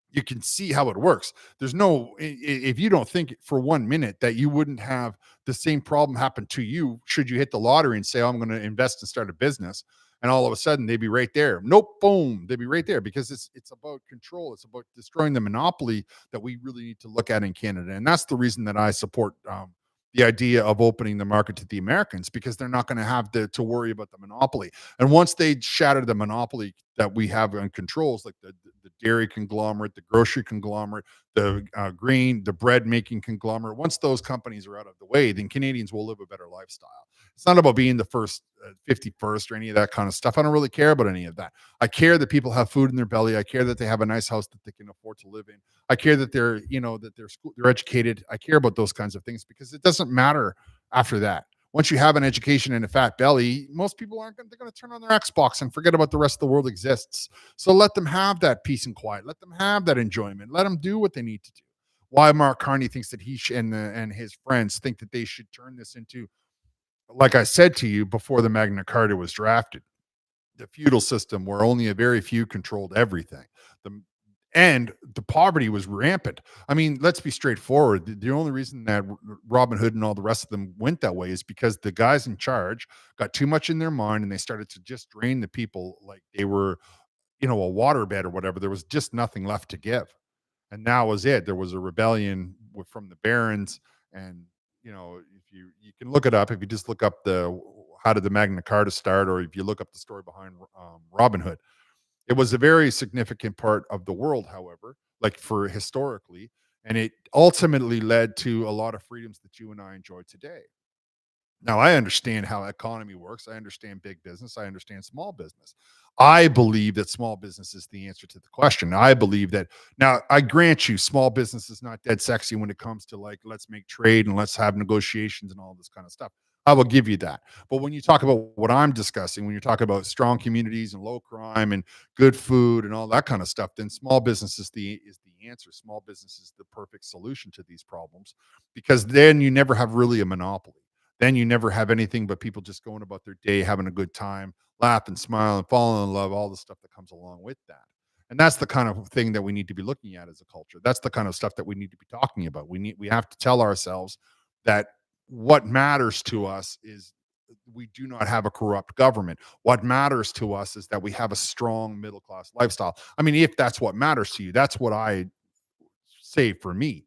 You can see how it works. There's no, if you don't think for 1 minute that you wouldn't have the same problem happen to you should you hit the lottery and say, oh, I'm going to invest and start a business. And all of a sudden they'd be right there. Nope, boom, they'd be right there because it's about control. It's about destroying the monopoly that we really need to look at in Canada. And that's the reason that I support the idea of opening the market to the Americans, because they're not going to have to worry about the monopoly. And once they shatter the monopoly that we have on controls, like the dairy conglomerate, the grocery conglomerate, the grain, the bread making conglomerate, once those companies are out of the way, then Canadians will live a better lifestyle. It's not about being the first 51st or any of that kind of stuff. I don't really care about any of that. I care that people have food in their belly. I care that they have a nice house that they can afford to live in. I care that they're educated. I care about those kinds of things because it doesn't matter after that. Once you have an education and a fat belly, most people they're going to turn on their Xbox and forget about the rest of the world exists. So let them have that peace and quiet. Let them have that enjoyment. Let them do what they need to do. Why Mark Carney thinks that and his friends think that they should turn this into, like I said to you before the Magna Carta was drafted, the feudal system where only a very few controlled everything. The and the poverty was rampant. I mean, let's be straightforward. The only reason that Robin Hood and all the rest of them went that way is because the guys in charge got too much in their mind and they started to just drain the people like they were, a waterbed or whatever. There was just nothing left to give. And that was it. There was a rebellion from the barons. And, if you can look it up, if you just look up how did the Magna Carta start, or if you look up the story behind Robin Hood, it was a very significant part of the world, however, like for historically, and it ultimately led to a lot of freedoms that you and I enjoy today. Now, I understand how economy works. I understand big business. I understand small business. I believe that small business is the answer to the question. I believe that now I grant you small business is not dead sexy when it comes to like, let's make trade and let's have negotiations and all this kind of stuff. I will give you that. But when you talk about what I'm discussing, when you're talking about strong communities and low crime and good food and all that kind of stuff, then small business is the answer. Small business is the perfect solution to these problems, because then you never have really a monopoly. Then you never have anything but people just going about their day, having a good time, laughing, smiling, falling in love, all the stuff that comes along with that. And that's the kind of thing that we need to be looking at as a culture. That's the kind of stuff that we need to be talking about. We have to tell ourselves that what matters to us is we do not have a corrupt government. What matters to us is that we have a strong middle class lifestyle. I mean, if that's what matters to you, that's what I say for me.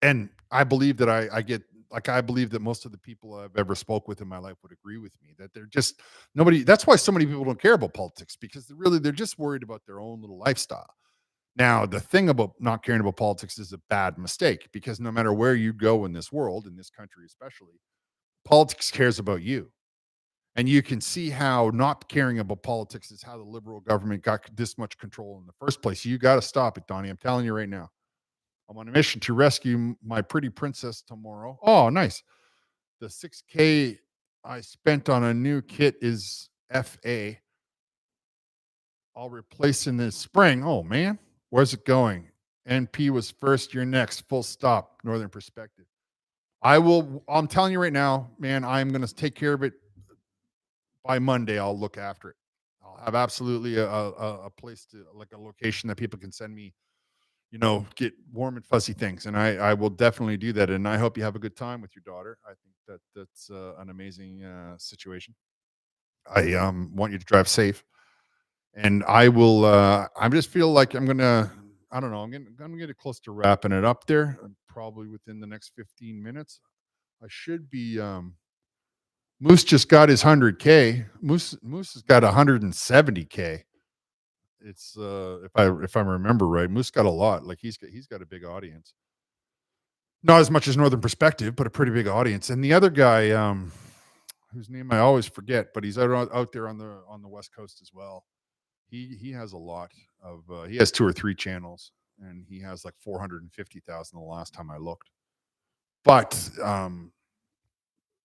And I believe that I get like I believe that most of the people I've ever spoke with in my life would agree with me that they're just nobody. That's why so many people don't care about politics because they're just worried about their own little lifestyle. Now, the thing about not caring about politics is a bad mistake because no matter where you go in this world, in this country especially, politics cares about you. And you can see how not caring about politics is how the liberal government got this much control in the first place. You got to stop it, Donnie. I'm telling you right now. I'm on a mission to rescue my pretty princess tomorrow. Oh, nice. The 6K I spent on a new kit is FA. I'll replace in the spring. Oh, man. Where's it going? NP was first, you're next. Full stop. Northern perspective. I'm telling you right now, man, I'm going to take care of it by Monday. I'll look after it. I'll have absolutely a place to like a location that people can send me, get warm and fuzzy things. And I will definitely do that. And I hope you have a good time with your daughter. I think that's an amazing situation. I want you to drive safe. And I will, I just feel like I don't know, I'm gonna get close to wrapping it up there, probably within the next 15 minutes. I should be, Moose just got his 100K. Moose has got 170K. It's if I remember right, Moose got a lot. Like he's got a big audience. Not as much as Northern Perspective, but a pretty big audience. And the other guy, whose name I always forget, but he's out there on the West Coast as well. He has a lot of he has 2 or 3 channels, and he has like 450,000 the last time I looked. But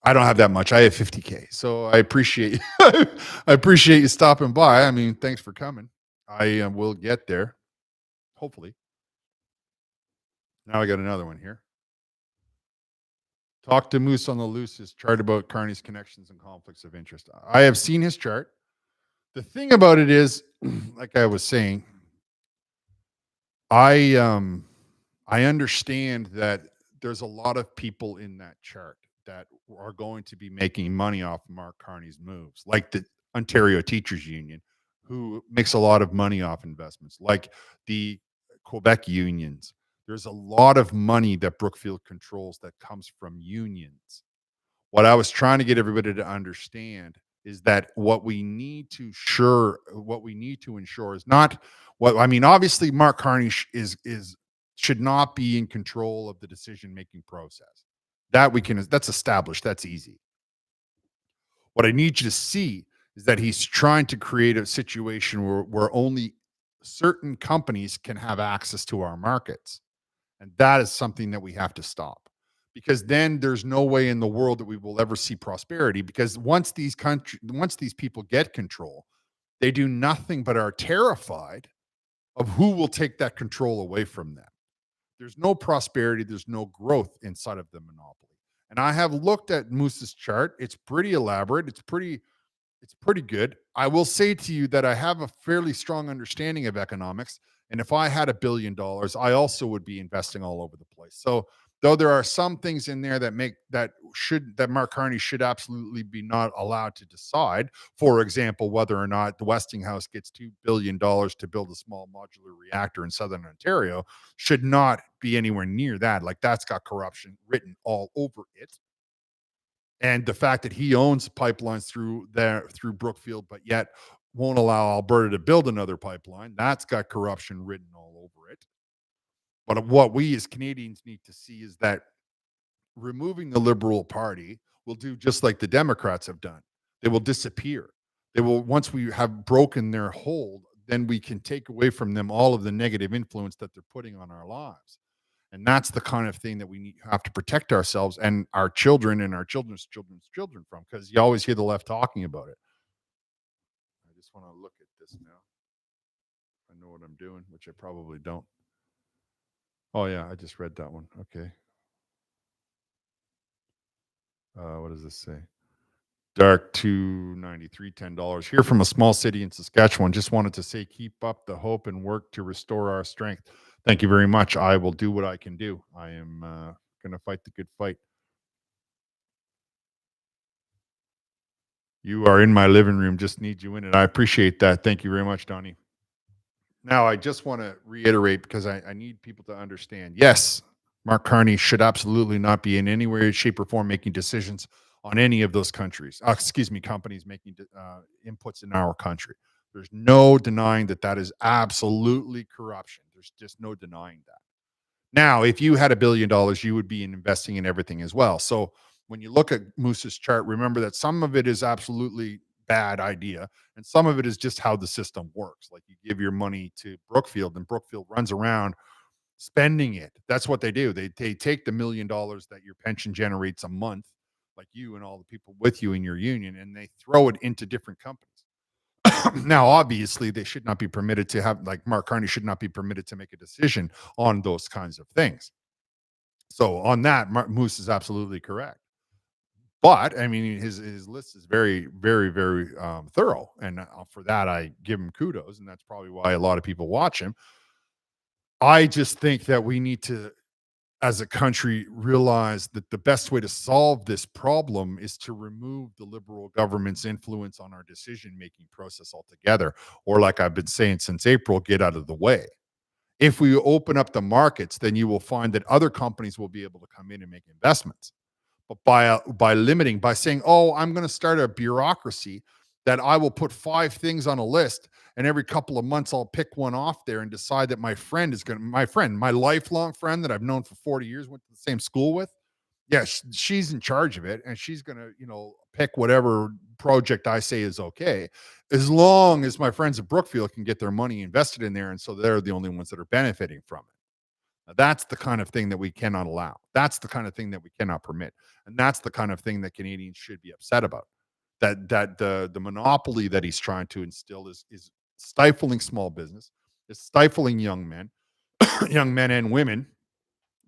I don't have that much. I have 50K. So I appreciate I appreciate you stopping by. I mean, thanks for coming. I will get there, hopefully. Now I got another one here. Talk to Moose on the Loose, his chart about Carney's connections and conflicts of interest. I have seen his chart. The thing about it is, like I was saying, I understand that there's a lot of people in that chart that are going to be making money off Mark Carney's moves, like the Ontario Teachers Union, who makes a lot of money off investments, like the Quebec unions. There's a lot of money that Brookfield controls that comes from unions. What I was trying to get everybody to understand is that what we need to ensure is not what I mean. Obviously, Mark Carney is should not be in control of the decision making process. That's established. That's easy. What I need you to see is that he's trying to create a situation where only certain companies can have access to our markets. And that is something that we have to stop because then there's no way in the world that we will ever see prosperity because once these people get control, they do nothing but are terrified of who will take that control away from them. There's no prosperity, there's no growth inside of the monopoly. And I have looked at Moose's chart. It's pretty elaborate. It's pretty good. I will say to you that I have a fairly strong understanding of economics. And if I had $1 billion, I also would be investing all over the place. So though there are some things in there that Mark Carney should absolutely be not allowed to decide. For example, whether or not the Westinghouse gets $2 billion to build a small modular reactor in Southern Ontario should not be anywhere near that. Like that's got corruption written all over it. And the fact that he owns pipelines through Brookfield, but yet won't allow Alberta to build another pipeline, that's got corruption written all over it. But what we as Canadians need to see is that removing the Liberal Party will do just like the Democrats have done. They will disappear. They will once we have broken their hold, then we can take away from them all of the negative influence that they're putting on our lives. And that's the kind of thing that have to protect ourselves and our children and our children's children's children from, because you always hear the left talking about it. I just want to look at this now. I know what I'm doing, which I probably don't. Oh yeah, I just read that one. Okay. What does this say? Dark 293, $10. Here from a small city in Saskatchewan. Just wanted to say keep up the hope and work to restore our strength. Thank you very much. I will do what I can do. I am going to fight the good fight. You are in my living room. Just need you in it. I appreciate that. Thank you very much, Donnie. Now, I just want to reiterate because I need people to understand. Yes, Mark Carney should absolutely not be in any way, shape, or form making decisions on any of those countries. Excuse me, companies making inputs in our country. There's no denying that that is absolutely corruption. There's just no denying that. Now, if you had $1 billion, you would be investing in everything as well. So when you look at Moose's chart, remember that some of it is absolutely bad idea, and some of it is just how the system works. Like you give your money to Brookfield, and Brookfield runs around spending it. That's what they do. They take the $1 million that your pension generates a month, like you and all the people with you in your union, and they throw it into different companies. Now, obviously, they should not be permitted to have, like Mark Carney should not be permitted to make a decision on those kinds of things. So on that, Moose is absolutely correct. But I mean, his list is very, very, very thorough, and for that, I give him kudos, and that's probably why a lot of people watch him. I just think that we need to, as a country, realize that the best way to solve this problem is to remove the liberal government's influence on our decision making process altogether. Or, like I've been saying since April, get out of the way. If we open up the markets, then you will find that other companies will be able to come in and make investments. But by limiting, by saying, "Oh, I'm going to start a bureaucracy that I will put 5 things on a list, and every couple of months I'll pick one off there and decide that my friend, my lifelong friend that I've known for 40 years, went to the same school with, yeah, she's in charge of it, and she's going to, pick whatever project I say is okay, as long as my friends at Brookfield can get their money invested in there, and so they're the only ones that are benefiting from it." That's the kind of thing that we cannot allow. That's the kind of thing that we cannot permit. And that's the kind of thing that Canadians should be upset about. That the monopoly that he's trying to instill is stifling small business, is stifling young men, young men and women,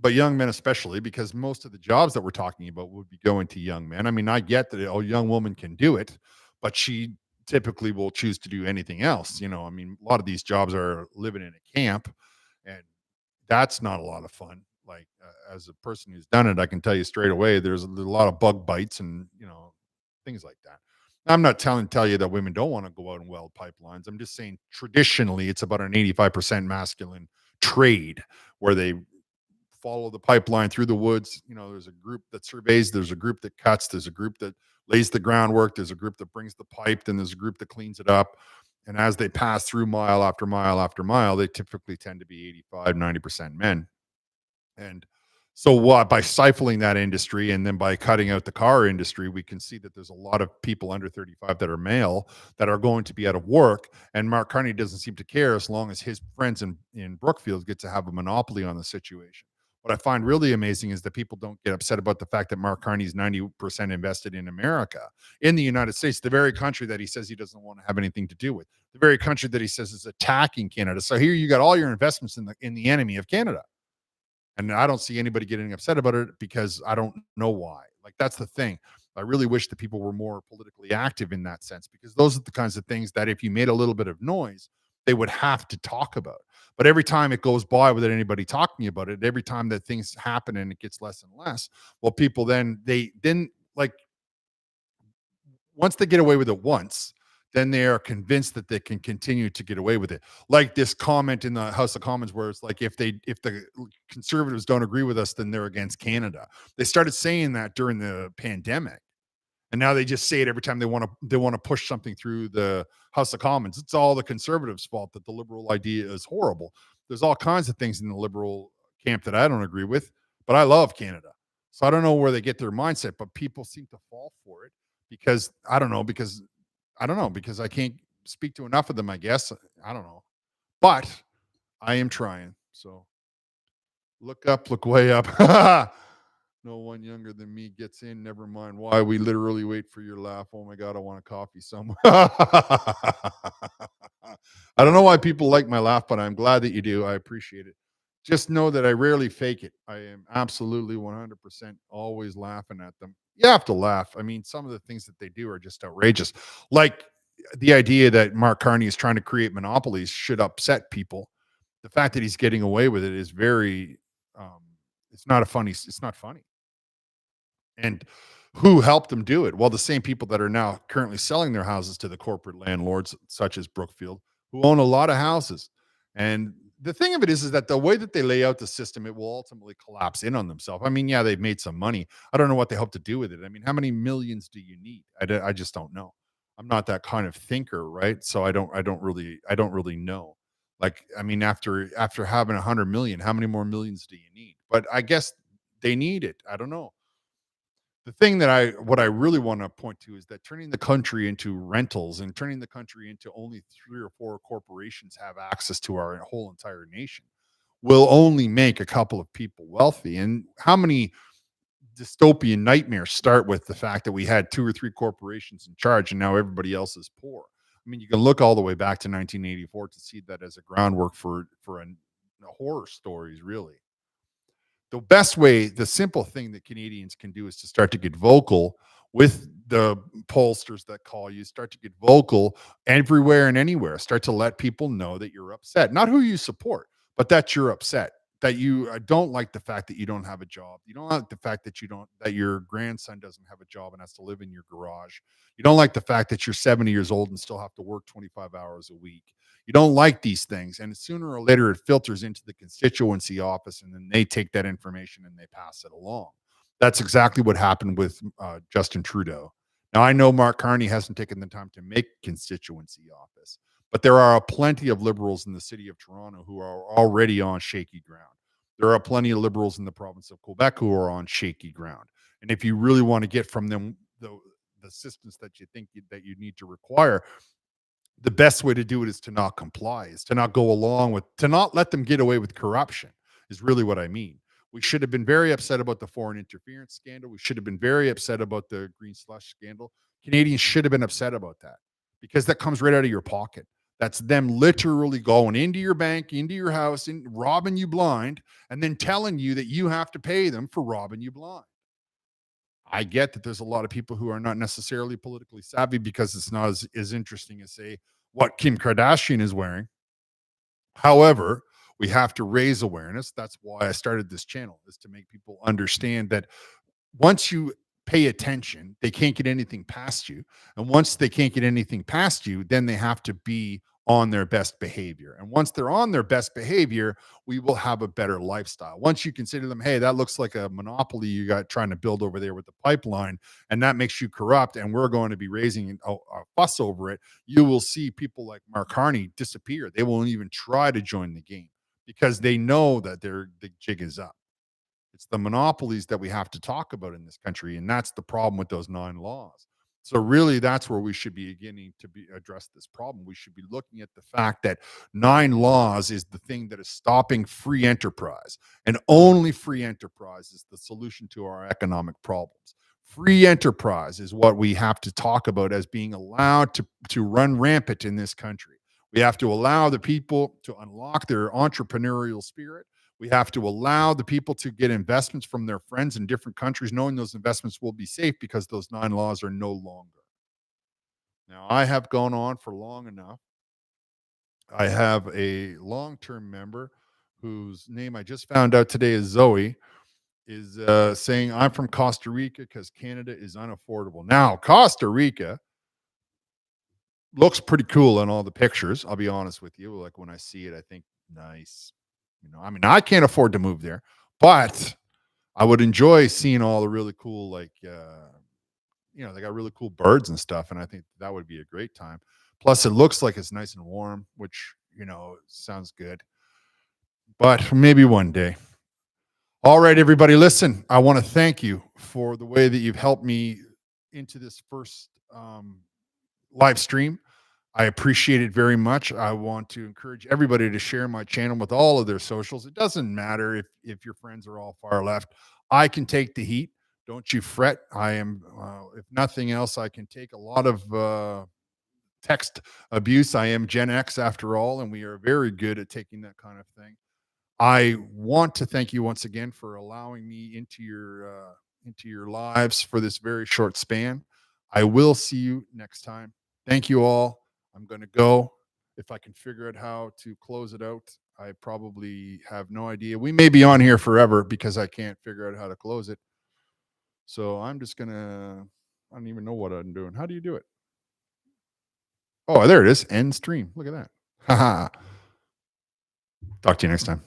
but young men especially, because most of the jobs that we're talking about would be going to young men. I mean, I get that a young woman can do it, but she typically will choose to do anything else. I mean, a lot of these jobs are living in a camp, and that's not a lot of fun. Like, as a person who's done it, I can tell you straight away, there's a lot of bug bites and, things like that. I'm not tell you that women don't want to go out and weld pipelines. I'm just saying traditionally it's about an 85% masculine trade where they follow the pipeline through the woods. There's a group that surveys, there's a group that cuts, there's a group that lays the groundwork, there's a group that brings the pipe, then there's a group that cleans it up. And as they pass through mile after mile after mile, they typically tend to be 85, 90% men. And so what by stifling that industry and then by cutting out the car industry, we can see that there's a lot of people under 35 that are male that are going to be out of work. And Mark Carney doesn't seem to care as long as his friends in Brookfield get to have a monopoly on the situation. What I find really amazing is that people don't get upset about the fact that Mark Carney is 90% invested in America, in the United States, the very country that he says he doesn't want to have anything to do with, the very country that he says is attacking Canada. So here you got all your investments in the enemy of Canada. And I don't see anybody getting upset about it because I don't know why. Like, that's the thing. I really wish that people were more politically active in that sense, because those are the kinds of things that if you made a little bit of noise, they would have to talk about. But every time it goes by without anybody talking about it, every time that things happen and it gets less and less, well, people then like once they get away with it once, then they are convinced that they can continue to get away with it. Like this comment in the House of Commons where it's like if the conservatives don't agree with us, then they're against Canada. They started saying that during the pandemic. And now they just say it every time they want to push something through the House of Commons. It's all the conservatives' fault that the liberal idea is horrible. There's all kinds of things in the liberal camp that I don't agree with, but I love Canada. So I don't know where they get their mindset, but people seem to fall for it because because I can't speak to enough of them, I guess. I don't know. But I am trying. So look up, look way up. No one younger than me gets in. Never mind why. We literally wait for your laugh. Oh my God, I want a coffee somewhere. I don't know why people like my laugh, but I'm glad that you do. I appreciate it. Just know that I rarely fake it. I am absolutely 100% always laughing at them. You have to laugh. I mean, some of the things that they do are just outrageous. Like the idea that Mark Carney is trying to create monopolies should upset people. The fact that he's getting away with it is very, it's not funny. And Who helped them do it? Well, the same people that are now currently selling their houses to the corporate landlords, such as Brookfield, who own a lot of houses. And the thing of it is that the way that they lay out the system, it will ultimately collapse in on themselves. I mean, yeah, they've made some money. I don't know what they hope to do with it. I mean, how many millions do you need? I just don't know. I'm not that kind of thinker, right? So I don't really know. Like, I mean, after having 100 million, how many more millions do you need? But I guess they need it. I don't know. The thing that what I really want to point to is that turning the country into rentals and turning the country into only 3 or 4 corporations have access to our whole entire nation will only make a couple of people wealthy. And how many dystopian nightmares start with the fact that we had 2 or 3 corporations in charge and now everybody else is poor? I mean, you can look all the way back to 1984 to see that as a groundwork for horror stories, really. The best way, the simple thing that Canadians can do is to start to get vocal with the pollsters that call you, start to get vocal everywhere and anywhere. Start to let people know that you're upset, not who you support, but that you're upset, that you don't like the fact that you don't have a job. You don't like the fact that that your grandson doesn't have a job and has to live in your garage. You don't like the fact that you're 70 years old and still have to work 25 hours a week. You don't like these things, and sooner or later it filters into the constituency office, and then they take that information and they pass it along. That's exactly what happened with Justin Trudeau. Now, I know Mark Carney hasn't taken the time to make constituency office, but there are plenty of liberals in the city of Toronto who are already on shaky ground. There are plenty of liberals in the province of Quebec who are on shaky ground. And if you really want to get from them the assistance that you think that you need to require, the best way to do it is to not comply, is to not go along with, to not let them get away with corruption, is really what I mean. We should have been very upset about the foreign interference scandal. We should have been very upset about the green slush scandal. Canadians should have been upset about that because that comes right out of your pocket. That's them literally going into your bank, into your house, and robbing you blind, and then telling you that you have to pay them for robbing you blind. I get that there's a lot of people who are not necessarily politically savvy because it's not as interesting as, say, what Kim Kardashian is wearing. However, we have to raise awareness. That's why I started this channel, is to make people understand that once you pay attention, they can't get anything past you. And once they can't get anything past you, then they have to be on their best behavior. And once they're on their best behavior, we will have a better lifestyle. Once you consider them, hey, that looks like a monopoly you got trying to build over there with the pipeline, and that makes you corrupt, and we're going to be raising a fuss over it, you will see people like Mark Carney disappear. They won't even try to join the game because they know that the jig is up. It's the monopolies that we have to talk about in this country, and that's the problem with those 9 laws. So really, that's where we should be beginning to be address this problem. We should be looking at the fact that 9 laws is the thing that is stopping free enterprise, and only free enterprise is the solution to our economic problems. Free enterprise is what we have to talk about as being allowed to run rampant in this country. We have to allow the people to unlock their entrepreneurial spirit. We have to allow the people to get investments from their friends in different countries, knowing those investments will be safe because those 9 laws are no longer. Now, I have gone on for long enough. I have a long-term member whose name I just found out today is Zoe, is saying, I'm from Costa Rica because Canada is unaffordable. Now, Costa Rica looks pretty cool in all the pictures. I'll be honest with you. Like, when I see it, I think, nice. I mean, I can't afford to move there, but I would enjoy seeing all the really cool, like, they got really cool birds and stuff, and I think that would be a great time. Plus, it looks like it's nice and warm, which, sounds good. But maybe one day. All right, everybody, listen, I want to thank you for the way that you've helped me into this first live stream. I appreciate it very much. I want to encourage everybody to share my channel with all of their socials. It doesn't matter if your friends are all far left. I can take the heat. Don't you fret. I am, if nothing else, I can take a lot of text abuse. I am Gen X after all, and we are very good at taking that kind of thing. I want to thank you once again for allowing me into your lives for this very short span. I will see you next time. Thank you all. I'm going to go. If I can figure out how to close it out, I probably have no idea. We may be on here forever because I can't figure out how to close it. So I'm just gonna I don't even know what I'm doing. How do you do it? Oh, there it is. End stream. Look at that. Haha. Talk to you next time.